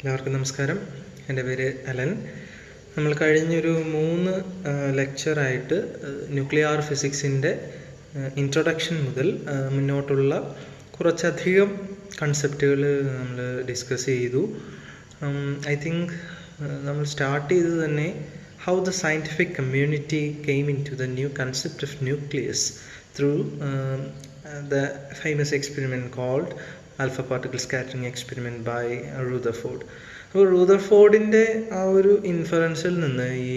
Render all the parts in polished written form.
എല്ലാവർക്കും നമസ്കാരം. എൻ്റെ പേര് അലൻ. നമ്മൾ കഴിഞ്ഞൊരു 3 ലെക്ചറായിട്ട് ന്യൂക്ലിയർ ഫിസിക്സിൻ്റെ ഇൻട്രൊഡക്ഷൻ മുതൽ മുന്നോട്ടുള്ള കുറച്ചധികം കൺസെപ്റ്റുകൾ നമ്മൾ ഡിസ്കസ് ചെയ്തു. ഐ തിങ്ക് നമ്മൾ സ്റ്റാർട്ട് ചെയ്തത് തന്നെ how the scientific community came into the new concept of nucleus through the famous experiment called alpha particle scattering experiment by Rutherford. അപ്പോൾ റൂദർഫോർഡിൻ്റെ ആ ഒരു ഇൻഫറൻസിൽ നിന്ന് ഈ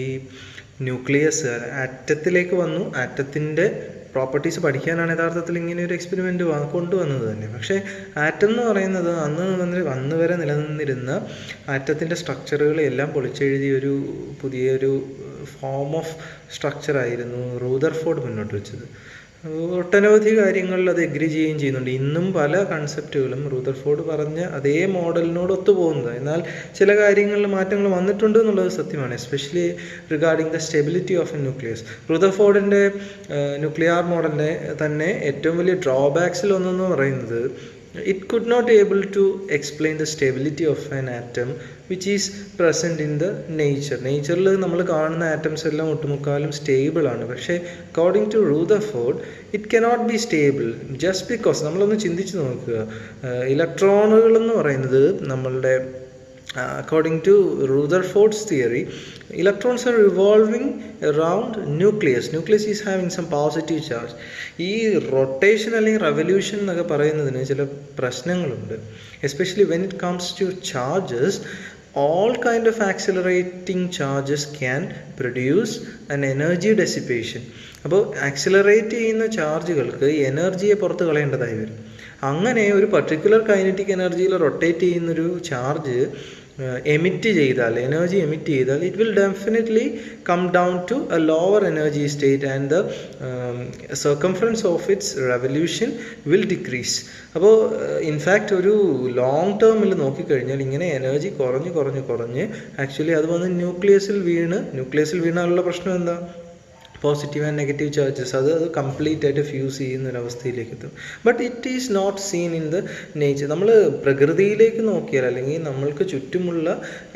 ന്യൂക്ലിയസ് ആറ്റത്തിലേക്ക് വന്നു. ആറ്റത്തിൻ്റെ പ്രോപ്പർട്ടീസ് പഠിക്കാനാണ് യഥാർത്ഥത്തിൽ ഇങ്ങനെ ഒരു എക്സ്പെരിമെൻ്റ് കൊണ്ടുവന്നത് തന്നെ. പക്ഷേ ആറ്റം എന്ന് പറയുന്നത് അന്ന് വരെ നിലനിന്നിരുന്ന ആറ്റത്തിൻ്റെ സ്ട്രക്ചറുകളെല്ലാം പൊളിച്ചെഴുതിയ ഒരു പുതിയൊരു ഫോം ഓഫ് സ്ട്രക്ചറായിരുന്നു റൂദർഫോർഡ് മുന്നോട്ട് വെച്ചത്. ഒട്ടനവധി കാര്യങ്ങളിൽ അത് എഗ്രി ചെയ്യുകയും ചെയ്യുന്നുണ്ട്. ഇന്നും പല കൺസെപ്റ്റുകളും റൂദർഫോർഡ് പറഞ്ഞ അതേ മോഡലിനോട് ഒത്തുപോകുന്നത്. എന്നാൽ ചില കാര്യങ്ങളിൽ മാറ്റങ്ങൾ വന്നിട്ടുണ്ട് എന്നുള്ളത് സത്യമാണ്, especially regarding the stability of a nucleus. റൂദർഫോർഡിൻ്റെ ന്യൂക്ലിയർ മോഡലിൻ്റെ തന്നെ ഏറ്റവും വലിയ ഡ്രോബാക്സിൽ ഒന്നെന്ന് പറയുന്നത് it could not able to explain the stability of an atom which is present in the നേച്ചറിൽ നമ്മൾ കാണുന്ന ആറ്റംസ് എല്ലാം ഒട്ടുമുക്കാലും സ്റ്റേബിൾ ആണ്. പക്ഷേ according to Rutherford it cannot be stable just because നമ്മളൊന്ന് ചിന്തിച്ച് നോക്കുക. ഇലക്ട്രോണുകൾ എന്ന് പറയുന്നത് നമ്മളുടെ according to Rutherford's theory, electrons are revolving around nucleus is having some positive charge. ഈ റൊട്ടേഷൻ അല്ലെങ്കിൽ റെവല്യൂഷൻ എന്നൊക്കെ പറയുന്നതിന് ചില പ്രശ്നങ്ങളുണ്ട്, especially when it comes to charges. all kind of accelerating charges can produce an energy dissipation. അപ്പോൾ accelerate ചെയ്യുന്ന ചാർജുകൾക്ക് എനർജിയെ പുറത്ത് കളയേണ്ടതായി വരും. അങ്ങനെ ഒരു പർട്ടിക്കുലർ കൈനറ്റിക് എനർജിയിൽ റൊട്ടേറ്റ് ചെയ്യുന്നൊരു ചാർജ് എമിറ്റ് ചെയ്താൽ, എനർജി എമിറ്റ് ചെയ്താൽ, it will definitely come down to a lower energy state and the circumference of its revolution will decrease. അപ്പോൾ ഇൻഫാക്റ്റ് ഒരു ലോങ് ടേമിൽ നോക്കിക്കഴിഞ്ഞാൽ ഇങ്ങനെ എനർജി കുറഞ്ഞ് ആക്ച്വലി അത് വന്ന് ന്യൂക്ലിയസിൽ വീണാലുള്ള പ്രശ്നം എന്താ? പോസിറ്റീവ് ആൻഡ് നെഗറ്റീവ് ചാർജസ് അത് കംപ്ലീറ്റ് ആയിട്ട് ഫ്യൂസ് ചെയ്യുന്നൊരവസ്ഥയിലേക്ക് എത്തും. But it is not seen in the nature. നമ്മൾ പ്രകൃതിയിലേക്ക് നോക്കിയാൽ അല്ലെങ്കിൽ നമ്മൾക്ക് ചുറ്റുമുള്ള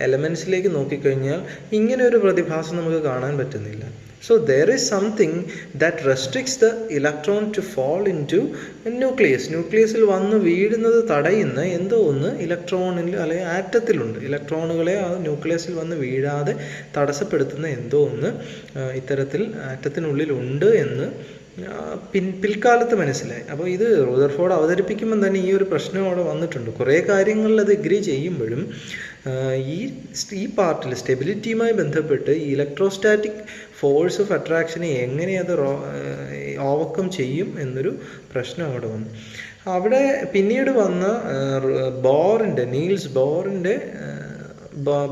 എലമെൻസിലേക്ക് നോക്കിക്കഴിഞ്ഞാൽ ഇങ്ങനെ ഒരു പ്രതിഭാസം നമുക്ക് കാണാൻ പറ്റുന്നില്ല. So there is something that restricts the electron to fall into a nucleus. ന്യൂക്ലിയസിൽ വന്ന് വീഴുന്നത് തടയുന്ന എന്തോ ഒന്ന് ഇലക്ട്രോണിൽ അല്ലെങ്കിൽ ആറ്റത്തിലുണ്ട്. ഇലക്ട്രോണുകളെ ആ ന്യൂക്ലിയസിൽ വന്ന് വീഴാതെ തടസ്സപ്പെടുത്തുന്ന എന്തോ ഒന്ന് ഇത്തരത്തിൽ ആറ്റത്തിനുള്ളിലുണ്ട് എന്ന് പിൽക്കാലത്ത് മനസ്സിലായി. അപ്പോൾ ഇത് റൂദർഫോർഡ് അവതരിപ്പിക്കുമ്പോൾ തന്നെ ഈ ഒരു പ്രശ്നം അവിടെ വന്നിട്ടുണ്ട്. കുറേ കാര്യങ്ങളിൽ അത് എഗ്രി ചെയ്യുമ്പോഴും ഈ പാർട്ടിൽ സ്റ്റെബിലിറ്റിയുമായി ബന്ധപ്പെട്ട് ഈ ഇലക്ട്രോസ്റ്റാറ്റിക് ഫോഴ്സ് ഓഫ് അട്രാക്ഷനെ എങ്ങനെ അത് ഓവർകം ചെയ്യും എന്നൊരു പ്രശ്നം അവിടെ വന്നു. അവിടെ പിന്നീട് വന്ന നീൽസ് ബോറിൻ്റെ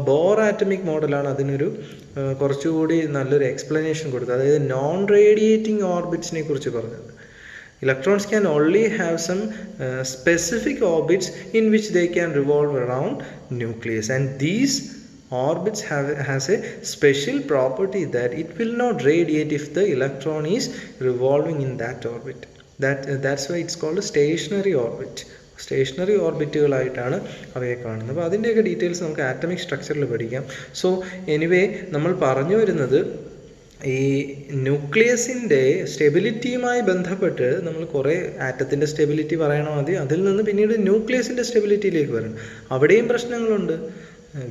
ബോർ ആറ്റമിക് മോഡലാണ് അതിനൊരു കുറച്ചുകൂടി നല്ലൊരു എക്സ്പ്ലനേഷൻ കൊടുത്തത്. അതായത് നോൺ റേഡിയേറ്റിംഗ് ഓർബിറ്റ്സിനെ കുറിച്ച് പറഞ്ഞത്. Electrons can only have some specific orbits in which they can revolve around nucleus, and these orbits has a special property that it will not radiate if the electron is revolving in that orbit. That's why it's called a stationary orbit. Stationary ഓർബിറ്റുകളായിട്ടാണ് അവയെ കാണുന്നത്. അപ്പോൾ അതിൻ്റെയൊക്കെ details നമുക്ക് atomic സ്ട്രക്ചറിൽ പഠിക്കാം. So anyway നമ്മൾ പറഞ്ഞു വരുന്നത് ഈ ന്യൂക്ലിയസിൻ്റെ സ്റ്റെബിലിറ്റിയുമായി ബന്ധപ്പെട്ട് നമ്മൾ കുറേ ആറ്റത്തിൻ്റെ സ്റ്റെബിലിറ്റി പറയണം ആദ്യം, അതിൽ നിന്ന് പിന്നീട് ന്യൂക്ലിയസിൻ്റെ സ്റ്റെബിലിറ്റിയിലേക്ക് വരണം. അവിടെയും പ്രശ്നങ്ങളുണ്ട്.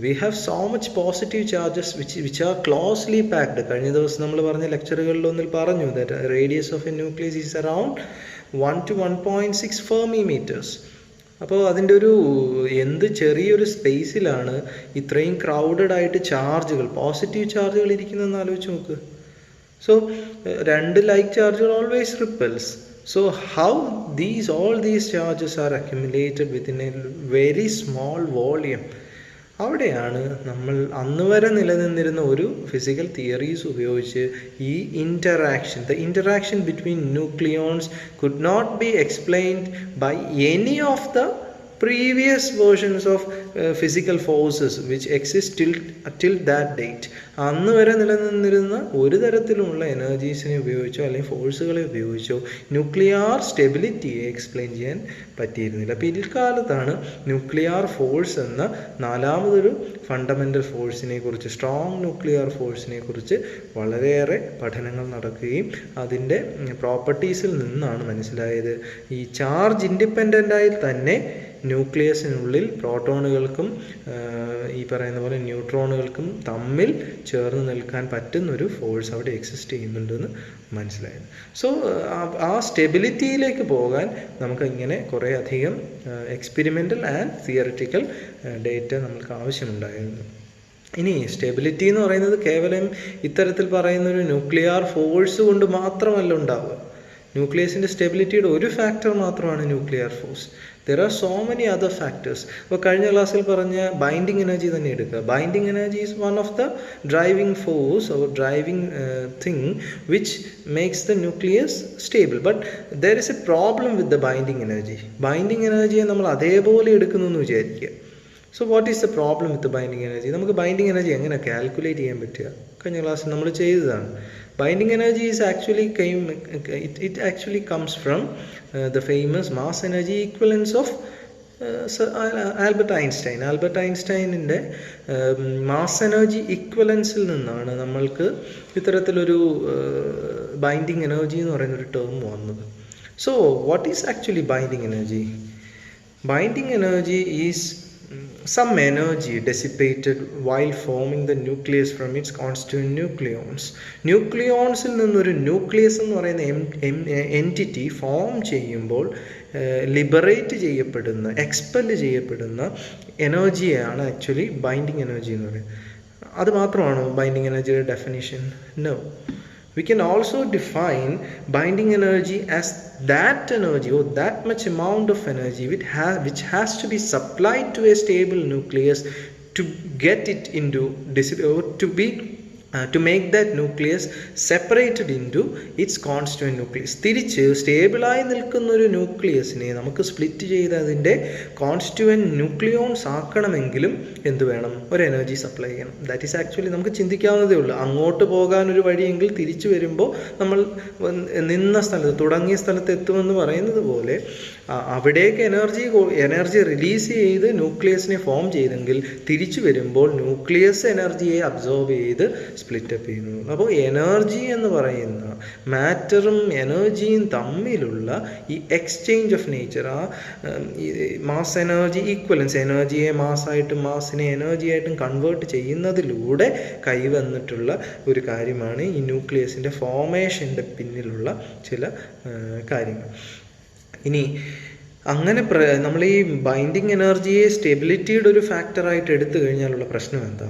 We have so much positive charges which are closely packed. കഴിഞ്ഞ ദിവസം നമ്മൾ പറഞ്ഞ ലെക്ചറുകളിലൊന്നിൽ പറഞ്ഞു that radius of a nucleus is around 1 to 1.6 fermi metres. അപ്പോൾ അതിൻ്റെ ഒരു ചെറിയൊരു സ്പേസിലാണ് ഇത്രയും ക്രൗഡഡ് ആയിട്ട് ചാർജുകൾ, പോസിറ്റീവ് ചാർജുകൾ ഇരിക്കുന്നതെന്ന് ആലോചിച്ച് നോക്ക്. സോ 2 ലൈക്ക് ചാർജുകൾ always repels. So how all these charges are accumulated within a very small volume? അവിടെയാണ് നമ്മൾ അന്ന് വരെ നിലനിന്നിരുന്ന ഒരു ഫിസിക്കൽ തിയറീസ് ഉപയോഗിച്ച് ഈ the interaction between nucleons could not be explained by any of the previous versions of physical forces which exist till that date. അന്ന് വരെ നിലനിന്നിരുന്ന ഒരു തരത്തിലുമുള്ള എനർജീസിനെ ഉപയോഗിച്ചോ അല്ലെങ്കിൽ ഫോഴ്സുകളെ ഉപയോഗിച്ചോ ന്യൂക്ലിയർ സ്റ്റെബിലിറ്റിയെ എക്സ്പ്ലെയിൻ ചെയ്യാൻ പറ്റിയിരുന്നില്ല. പിൽക്കാലത്താണ് ന്യൂക്ലിയർ ഫോഴ്സ് എന്ന നാലാമതൊരു ഫണ്ടമെൻ്റൽ ഫോഴ്സിനെ കുറിച്ച്, സ്ട്രോങ് ന്യൂക്ലിയർ ഫോഴ്സിനെ കുറിച്ച് വളരെയേറെ പഠനങ്ങൾ നടക്കുകയും അതിൻ്റെ പ്രോപ്പർട്ടീസിൽ നിന്നാണ് മനസ്സിലായത് ഈ ചാർജ് ഇൻഡിപെൻഡൻ്റായി തന്നെ ന്യൂക്ലിയസിനുള്ളിൽ പ്രോട്ടോണുകൾക്കും ഈ പറയുന്ന പോലെ ന്യൂട്രോണുകൾക്കും തമ്മിൽ ചേർന്ന് നിൽക്കാൻ പറ്റുന്നൊരു ഫോഴ്സ് അവിടെ എക്സിസ്റ്റ് ചെയ്യുന്നുണ്ടെന്ന് മനസ്സിലായത്. സോ ആ സ്റ്റെബിലിറ്റിയിലേക്ക് പോകാൻ നമുക്ക് ഇങ്ങനെ കുറേ അധികം എക്സ്പെരിമെൻ്റൽ ആൻഡ് തിയറിറ്റിക്കൽ ഡേറ്റ നമുക്ക് ആവശ്യമുണ്ടായിരുന്നു. ഇനി സ്റ്റെബിലിറ്റി എന്ന് പറയുന്നത് കേവലം ഇത്തരത്തിൽ പറയുന്നൊരു ന്യൂക്ലിയർ ഫോഴ്സ് കൊണ്ട് മാത്രമല്ല ഉണ്ടാവുക. ന്യൂക്ലിയസിൻ്റെ സ്റ്റെബിലിറ്റിയുടെ ഒരു ഫാക്ടർ മാത്രമാണ് nuclear force. There are so many other factors. അപ്പോൾ കഴിഞ്ഞ ക്ലാസ്സിൽ പറഞ്ഞ ബൈൻഡിങ് എനർജി തന്നെ എടുക്കുക. Binding energy is one of the driving force or driving thing which makes the nucleus stable. But there is a problem with the binding energy. Binding എനർജിയെ നമ്മൾ അതേപോലെ എടുക്കുന്നു എന്ന് വിചാരിക്കുക. So what is the problem with binding energy? നമുക്ക് binding energy എങ്ങനെ calculate ചെയ്യാൻ പറ്റുക? കഴിഞ്ഞ ക്ലാസ്സിൽ നമ്മൾ ചെയ്തതാണ്. Binding energy is it actually comes from the famous mass energy equivalence of Albert Einstein. Albert Einsteinൻ്റെ മാസ് എനർജി ഇക്വലൻസിൽ നിന്നാണ് നമ്മൾക്ക് ഇത്തരത്തിലൊരു ബൈൻഡിങ് എനർജി എന്ന് പറയുന്നൊരു ടേം വന്നത്. So what is actually binding energy? Binding energy is some energy dissipated while forming the nucleus from its constituent nucleons. ന്യൂക്ലിയോൺസിൽ നിന്നൊരു nucleus എന്ന് പറയുന്ന എൻറ്റിറ്റി ഫോം ചെയ്യുമ്പോൾ ലിബറേറ്റ് ചെയ്യപ്പെടുന്ന, എക്സ്പെൽ ചെയ്യപ്പെടുന്ന എനർജിയാണ് ആക്ച്വലി ബൈൻഡിങ് എനർജി എന്ന് പറയുന്നത്. അത് മാത്രമാണോ ബൈൻഡിങ് എനർജിയുടെ definition? No. We can also define binding energy as that energy or that much amount of energy which has to be supplied to a stable nucleus to get it into or to make that nucleus separated into its constituent nucleus. തിരിച്ച് സ്റ്റേബിളായി നിൽക്കുന്ന ഒരു ന്യൂക്ലിയസിനെ നമുക്ക് split ചെയ്ത് അതിൻ്റെ constituent nucleons ആക്കണമെങ്കിലും എന്ത് വേണം? ഒരു energy supply ചെയ്യണം. ദാറ്റ് ഈസ് ആക്ച്വലി നമുക്ക് ചിന്തിക്കാവുന്നതേ ഉള്ളൂ. അങ്ങോട്ട് പോകാനൊരു വഴിയെങ്കിൽ തിരിച്ചു വരുമ്പോൾ നമ്മൾ നിന്ന സ്ഥലത്ത്, തുടങ്ങിയ സ്ഥലത്ത് എത്തുമെന്ന് പറയുന്നത് പോലെ അവിടേക്ക് എനർജി റിലീസ് ചെയ്ത് ന്യൂക്ലിയസിനെ ഫോം ചെയ്തെങ്കിൽ തിരിച്ചു വരുമ്പോൾ ന്യൂക്ലിയസ് എനർജിയെ അബ്സോർബ് ചെയ്ത് സ്പ്ലിറ്റപ്പ് ചെയ്യുന്നു. അപ്പോൾ എനർജി എന്ന് പറയുന്ന മാറ്ററും എനർജിയും തമ്മിലുള്ള ഈ എക്സ്ചേഞ്ച് ഓഫ് നേച്ചർ, ആ മാസ് എനർജി ഈക്വലൻസ്, എനർജിയെ മാസ്സായിട്ടും മാസിനെ എനർജിയായിട്ടും കൺവേർട്ട് ചെയ്യുന്നതിലൂടെ കൈവന്നിട്ടുള്ള ഒരു കാര്യമാണ് ഈ ന്യൂക്ലിയസിൻ്റെ ഫോമേഷൻ്റെ പിന്നിലുള്ള ചില കാര്യങ്ങൾ. ഇനി അങ്ങനെ നമ്മൾ ഈ ബൈൻഡിങ് എനർജിയെ സ്റ്റെബിലിറ്റിയുടെ ഒരു ഫാക്ടറായിട്ട് എടുത്തു കഴിഞ്ഞാലുള്ള പ്രശ്നം എന്താ?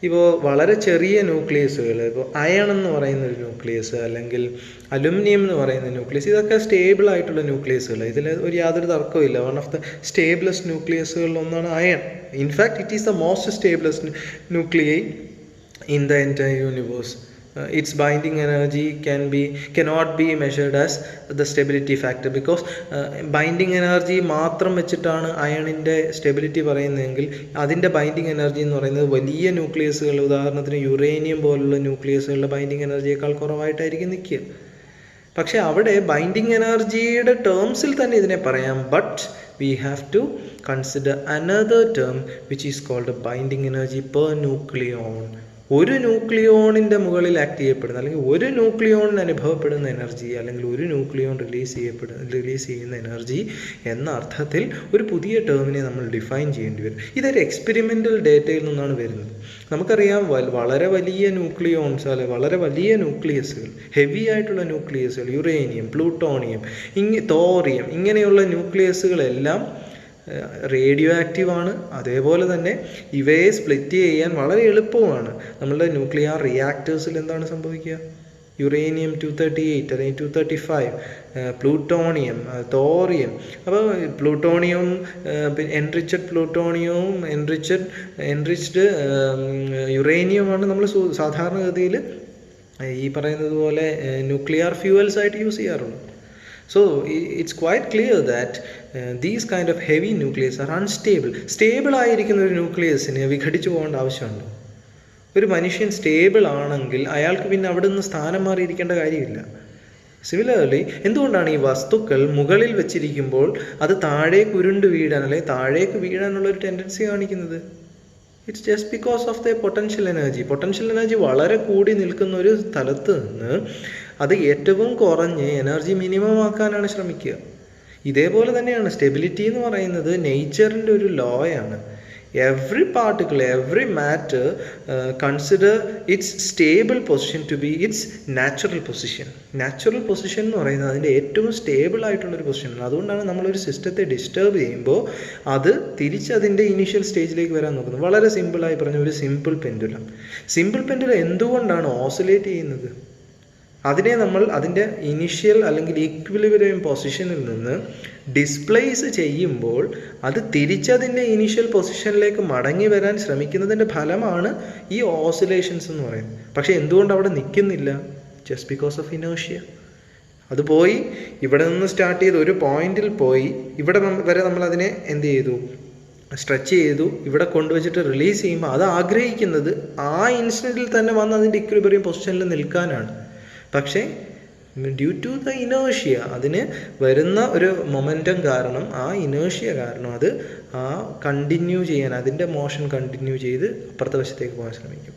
ഇപ്പോൾ വളരെ ചെറിയ ന്യൂക്ലിയസുകൾ, ഇപ്പോൾ അയൺ എന്ന് പറയുന്ന ഒരു ന്യൂക്ലിയസ് അല്ലെങ്കിൽ അലുമിനിയം എന്ന് പറയുന്ന ന്യൂക്ലിയസ്, ഇതൊക്കെ സ്റ്റേബിൾ ആയിട്ടുള്ള ന്യൂക്ലിയസുകൾ. ഇതിൽ യാതൊരു തർക്കവും. വൺ ഓഫ് ദ സ്റ്റേബിളസ്റ്റ് ന്യൂക്ലിയസുകളിൽ ഒന്നാണ് iron. In fact it is the most stablest nuclei in the entire universe. Its binding energy cannot be measured as the stability factor because binding energy മാത്രം വെച്ചിട്ടാണ് അയണിൻ്റെ stability പറയുന്നതെങ്കിൽ അതിൻ്റെ ബൈൻഡിങ് എനർജി എന്ന് പറയുന്നത് വലിയ ന്യൂക്ലിയസുകൾ, ഉദാഹരണത്തിന് യുറേനിയം പോലുള്ള ന്യൂക്ലിയസുകളുടെ ബൈൻഡിങ് എനർജിയേക്കാൾ കുറവായിട്ടായിരിക്കും നിൽക്കുക. പക്ഷേ അവിടെ ബൈൻഡിങ് എനർജിയുടെ ടേംസിൽ തന്നെ ഇതിനെ പറയാം. But we have to consider another term which is called a binding energy per nucleon. ഒരു ന്യൂക്ലിയോണിൻ്റെ മുകളിൽ ആക്ട് ചെയ്യപ്പെടുന്ന അല്ലെങ്കിൽ ഒരു ന്യൂക്ലിയോണിന് അനുഭവപ്പെടുന്ന എനർജി അല്ലെങ്കിൽ ഒരു ന്യൂക്ലിയോൺ റിലീസ് ചെയ്യുന്ന എനർജി എന്ന അർത്ഥത്തിൽ ഒരു പുതിയ ടേമിനെ നമ്മൾ ഡിഫൈൻ ചെയ്യേണ്ടി വരും. ഇതൊരു എക്സ്പെരിമെൻ്റൽ ഡേറ്റയിൽ നിന്നാണ് വരുന്നത്. നമുക്കറിയാം വളരെ വലിയ ന്യൂക്ലിയോൺസ് അല്ലെങ്കിൽ വളരെ വലിയ ന്യൂക്ലിയസുകൾ, ഹെവി ആയിട്ടുള്ള ന്യൂക്ലിയസുകൾ, യുറേനിയം, പ്ലൂട്ടോണിയം, തോറിയം, ഇങ്ങനെയുള്ള ന്യൂക്ലിയസുകളെല്ലാം റേഡിയോ ആക്റ്റീവാണ്. അതേപോലെ തന്നെ ഇവയെ സ്പ്ലിറ്റ് ചെയ്യാൻ വളരെ എളുപ്പമാണ്. നമ്മളുടെ ന്യൂക്ലിയർ റിയാക്ടേഴ്സിൽ എന്താണ് സംഭവിക്കുക? യുറേനിയം 238 അല്ലെങ്കിൽ 235, പ്ലൂട്ടോണിയം, തോറിയം. അപ്പോൾ പ്ലൂട്ടോണിയവും എൻറിച്ചഡ് പ്ലൂട്ടോണിയവും എൻറിച്ച്ഡ് യുറേനിയവുമാണ് നമ്മൾ സാധാരണഗതിയിൽ ഈ പറയുന്നത് പോലെ ന്യൂക്ലിയർ ഫ്യൂവൽസ് ആയിട്ട് യൂസ് ചെയ്യാറുള്ളത്. So it's quite clear that these kind of heavy nucleus are unstable. Stable ആയിരിക്കുന്ന ഒരു ന്യൂക്ലിയസിന് വിഘടിച്ചു പോകേണ്ട ആവശ്യമുണ്ടോ? ഒരു മനുഷ്യൻ സ്റ്റേബിൾ ആണെങ്കിൽ അയാൾക്ക് പിന്നെ അവിടെ നിന്ന് സ്ഥാനം മാറിയിരിക്കേണ്ട കാര്യമില്ല. സിമിലർലി എന്തുകൊണ്ടാണ് ഈ വസ്തുക്കൾ മുകളിൽ വെച്ചിരിക്കുമ്പോൾ അത് താഴേക്ക് ഉരുണ്ട് വീഴാൻ അല്ലെങ്കിൽ താഴേക്ക് വീഴാനുള്ളൊരു ടെൻഡൻസി കാണിക്കുന്നത്? It's just because of the potential energy. Potential energy വളരെ കൂടി നിൽക്കുന്ന ഒരു സ്ഥലത്ത് നിന്ന് അത് ഏറ്റവും കുറഞ്ഞ് എനർജി മിനിമം ആക്കാനാണ് ശ്രമിക്കുക. ഇതേപോലെ തന്നെയാണ് സ്റ്റെബിലിറ്റി എന്ന് പറയുന്നത് നേച്ചറിൻ്റെ ഒരു ലോയാണ്. Every particle, every matter consider its stable position to be its natural position. Natural position എന്ന് പറയുന്നത് അതിൻ്റെ ഏറ്റവും സ്റ്റേബിൾ ആയിട്ടുള്ളൊരു പൊസിഷനാണ്. അതുകൊണ്ടാണ് നമ്മളൊരു സിസ്റ്റത്തെ ഡിസ്റ്റർബ് ചെയ്യുമ്പോൾ അത് തിരിച്ചതിൻ്റെ ഇനീഷ്യൽ സ്റ്റേജിലേക്ക് വരാൻ നോക്കുന്നത്. വളരെ സിമ്പിളായി പറഞ്ഞ ഒരു സിമ്പിൾ പെൻഡുലം. സിമ്പിൾ പെൻഡുലം എന്തുകൊണ്ടാണ് ഓസിലേറ്റ് ചെയ്യുന്നത്? അതിനെ നമ്മൾ അതിൻ്റെ ഇനിഷ്യൽ അല്ലെങ്കിൽ ഈക്വിലിബ്രിയം പൊസിഷനിൽ നിന്ന് ഡിസ്പ്ലേസ് ചെയ്യുമ്പോൾ അത് തിരിച്ചതിൻ്റെ ഇനീഷ്യൽ പൊസിഷനിലേക്ക് മടങ്ങി വരാൻ ശ്രമിക്കുന്നതിൻ്റെ ഫലമാണ് ഈ ഓസിലേഷൻസ് എന്ന് പറയുന്നത്. പക്ഷേ എന്തുകൊണ്ട് അവിടെ നിൽക്കുന്നില്ല? Just because of inertia. അത് പോയി ഇവിടെ നിന്ന് സ്റ്റാർട്ട് ചെയ്ത് ഒരു പോയിന്റിൽ പോയി ഇവിടെ വരെ നമ്മളതിനെ എന്ത് ചെയ്തു? സ്ട്രെച്ച് ചെയ്തു. ഇവിടെ കൊണ്ടുവച്ചിട്ട് റിലീസ് ചെയ്യുമ്പോൾ അത് ആഗ്രഹിക്കുന്നത് ആ ഇൻസ്റ്റൻറ്റിൽ തന്നെ വന്ന് അതിൻ്റെ ഇക്വിലിബ്രിയം പൊസിഷനിൽ നിൽക്കാനാണ്. പക്ഷേ ഡ്യൂ ടു ദ ഇനേർഷ്യ, അതിന് വരുന്ന ഒരു മൊമെൻറ്റം കാരണം, ആ ഇനേർഷ്യ കാരണം അത് കണ്ടിന്യൂ ചെയ്യാൻ, അതിൻ്റെ മോഷൻ കണ്ടിന്യൂ ചെയ്ത് അപ്പുറത്തെ വശത്തേക്ക് പോകാൻ ശ്രമിക്കും.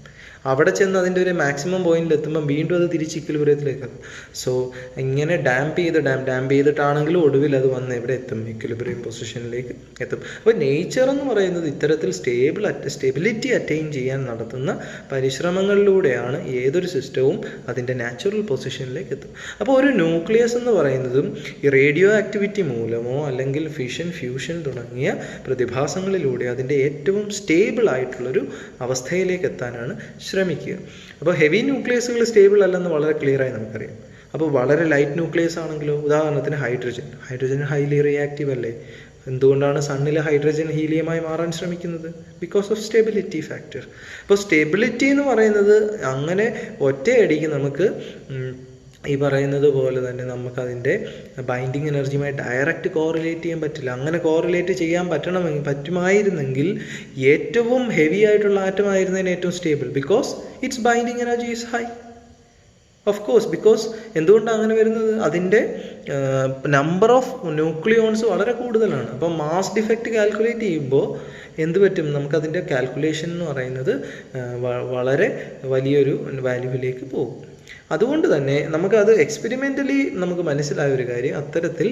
അവിടെ ചെന്ന് അതിൻ്റെ ഒരു മാക്സിമം പോയിന്റിൽ എത്തുമ്പം വീണ്ടും അത് തിരിച്ച് ഇക്വിലിബ്രിയത്തിലേക്ക് എത്തും. സോ ഇങ്ങനെ ഡാമ്പ് ചെയ്തിട്ടാണെങ്കിലും ഒടുവിൽ അത് വന്ന് എവിടെ എത്തും? ഇക്വിലിബ്രിയം പൊസിഷനിലേക്ക് എത്തും. അപ്പോൾ നേച്ചർ എന്ന് പറയുന്നത് ഇത്തരത്തിൽ സ്റ്റെബിലിറ്റി അറ്റൈൻ ചെയ്യാൻ നടത്തുന്ന പരിശ്രമങ്ങളിലൂടെയാണ് ഏതൊരു സിസ്റ്റവും അതിൻ്റെ നാച്ചുറൽ പൊസിഷനിലേക്ക് എത്തും. അപ്പോൾ ഒരു ന്യൂക്ലിയസ് എന്ന് പറയുന്നതും ഈ റേഡിയോ ആക്ടിവിറ്റി മൂലമോ അല്ലെങ്കിൽ ഫിഷൻ, ഫ്യൂഷൻ തുടങ്ങിയ പ്രതിഭാസങ്ങളിലൂടെ അതിൻ്റെ ഏറ്റവും സ്റ്റേബിൾ ആയിട്ടുള്ളൊരു അവസ്ഥയിലേക്ക് എത്താനാണ് ശ്രമിക്കുക. അപ്പോൾ ഹെവി ന്യൂക്ലിയസുകൾ സ്റ്റേബിൾ അല്ലെന്ന് വളരെ ക്ലിയറായി നമുക്കറിയാം. അപ്പോൾ വളരെ ലൈറ്റ് ന്യൂക്ലിയസ് ആണെങ്കിലോ, ഉദാഹരണത്തിന് ഹൈഡ്രജൻ ഹൈലി റിയാക്റ്റീവ് അല്ലേ? എന്തുകൊണ്ടാണ് സണ്ണിലെ ഹൈഡ്രജൻ ഹീലിയമായി മാറാൻ ശ്രമിക്കുന്നത്? Because of stability factor. അപ്പോൾ സ്റ്റെബിലിറ്റി എന്ന് പറയുന്നത് അങ്ങനെ ഒറ്റയടിക്ക് നമുക്ക് ഈ പറയുന്നത് പോലെ തന്നെ നമുക്കതിൻ്റെ ബൈൻഡിങ് എനർജിയുമായി ഡയറക്റ്റ് കോറിലേറ്റ് ചെയ്യാൻ പറ്റില്ല. അങ്ങനെ കോറിലേറ്റ് ചെയ്യാൻ പറ്റുമായിരുന്നെങ്കിൽ ഏറ്റവും ഹെവി ആയിട്ടുള്ള ആറ്റം ആയിരുന്നതിന് ഏറ്റവും stable, because it's binding energy is high. Of course, because എന്തുകൊണ്ടാണ് അങ്ങനെ വരുന്നത്? അതിൻ്റെ നമ്പർ ഓഫ് ന്യൂക്ലിയോൺസ് വളരെ കൂടുതലാണ്. അപ്പം മാസ് ഡിഫക്റ്റ് കാൽക്കുലേറ്റ് ചെയ്യുമ്പോൾ എന്ത് പറ്റും? നമുക്കതിൻ്റെ കാൽക്കുലേഷൻ എന്ന് പറയുന്നത് വളരെ വലിയൊരു വാല്യൂവിലേക്ക് പോകും. അതുകൊണ്ട് തന്നെ നമുക്കത് എക്സ്പെരിമെൻ്റലി നമുക്ക് മനസ്സിലായ ഒരു കാര്യം, അത്തരത്തിൽ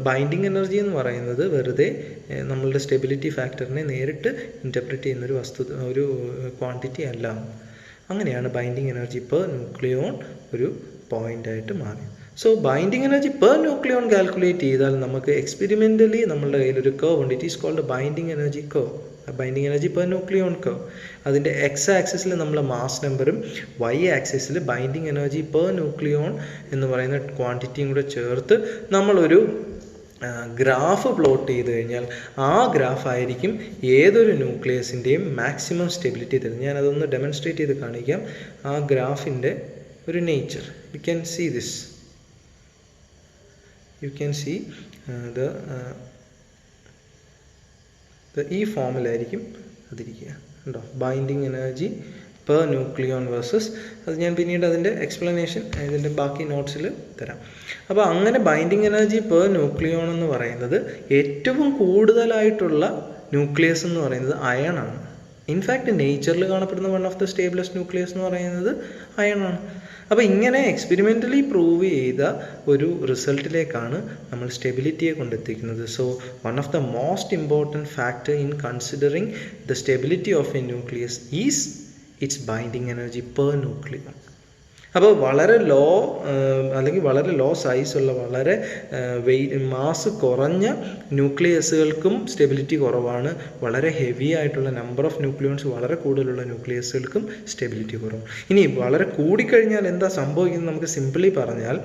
ബൈൻഡിങ് എനർജി എന്ന് പറയുന്നത് വെറുതെ നമ്മളുടെ സ്റ്റെബിലിറ്റി ഫാക്ടറിനെ നേരിട്ട് ഇൻ്റർപ്രറ്റ് ചെയ്യുന്നൊരു ഒരു ക്വാണ്ടിറ്റി അല്ല. അങ്ങനെയാണ് ബൈൻഡിങ് എനർജി പെർ ന്യൂക്ലിയോൺ ഒരു പോയിൻ്റായിട്ട് മാറി. So binding energy per nucleon calculate ചെയ്താൽ നമുക്ക് എക്സ്പെരിമെൻ്റലി നമ്മളുടെ കയ്യിലൊരു കർവ് ഉണ്ട്. It is called binding energy curve, binding energy per nucleon curve. അതിൻ്റെ എക്സ് ആക്സിസിൽ നമ്മൾ മാസ് നമ്പറും വൈ ആക്സിസിൽ ബൈൻഡിങ് എനർജി പെർ ന്യൂക്ലിയോൺ എന്ന് പറയുന്ന ക്വാണ്ടിറ്റിയും കൂടെ ചേർത്ത് നമ്മളൊരു ഗ്രാഫ് പ്ലോട്ട് ചെയ്ത് കഴിഞ്ഞാൽ ആ ഗ്രാഫായിരിക്കും ഏതൊരു ന്യൂക്ലിയസിൻ്റെയും മാക്സിമം സ്റ്റെബിലിറ്റി തരുന്നത്. ഞാനതൊന്ന് ഡെമോൺസ്ട്രേറ്റ് ചെയ്ത് കാണിക്കാം. ആ ഗ്രാഫിൻ്റെ ഒരു nature you can see this. You can see ഈ ഫോമിലായിരിക്കും അതിരിക്കുക. ഉണ്ടോ? Binding energy per nucleon versus, അത് ഞാൻ പിന്നീട് അതിൻ്റെ എക്സ്പ്ലനേഷൻ ഇതിൻ്റെ ബാക്കി നോട്ട്സിൽ തരാം. അപ്പോൾ അങ്ങനെ ബൈൻഡിങ് എനർജി പെർ ന്യൂക്ലിയോൺ എന്ന് പറയുന്നത് ഏറ്റവും കൂടുതലായിട്ടുള്ള ന്യൂക്ലിയസ് എന്ന് പറയുന്നത് അയൺ ആണ്. ഇൻഫാക്റ്റ് നേച്ചറിൽ കാണപ്പെടുന്ന വൺ ഓഫ് ദ സ്റ്റേബിളസ്റ്റ് ന്യൂക്ലിയസ് എന്ന് പറയുന്നത് അയൺ ആണ്. അപ്പോൾ ഇങ്ങനെ എക്സ്പെരിമെൻ്റലി പ്രൂവ് ചെയ്ത ഒരു റിസൾട്ടിലേക്കാണ് നമ്മൾ സ്റ്റെബിലിറ്റിയെ കൊണ്ടെത്തിക്കുന്നത്. So one of the most important factor in considering the stability of a nucleus is its binding energy per nucleon. അപ്പോൾ വളരെ ലോ അല്ലെങ്കിൽ വളരെ ലോ സൈസുള്ള വളരെ മാസ് കുറഞ്ഞ ന്യൂക്ലിയസുകൾക്കും സ്റ്റെബിലിറ്റി കുറവാണ്. വളരെ ഹെവി ആയിട്ടുള്ള നമ്പർ ഓഫ് ന്യൂക്ലിയോൺസ് വളരെ കൂടുതലുള്ള ന്യൂക്ലിയസുകൾക്കും സ്റ്റെബിലിറ്റി കുറവാണ്. ഇനി വളരെ കൂടിക്കഴിഞ്ഞാൽ എന്താ സംഭവിക്കുന്നത് നമുക്ക് സിംപിളി പറഞ്ഞാൽ,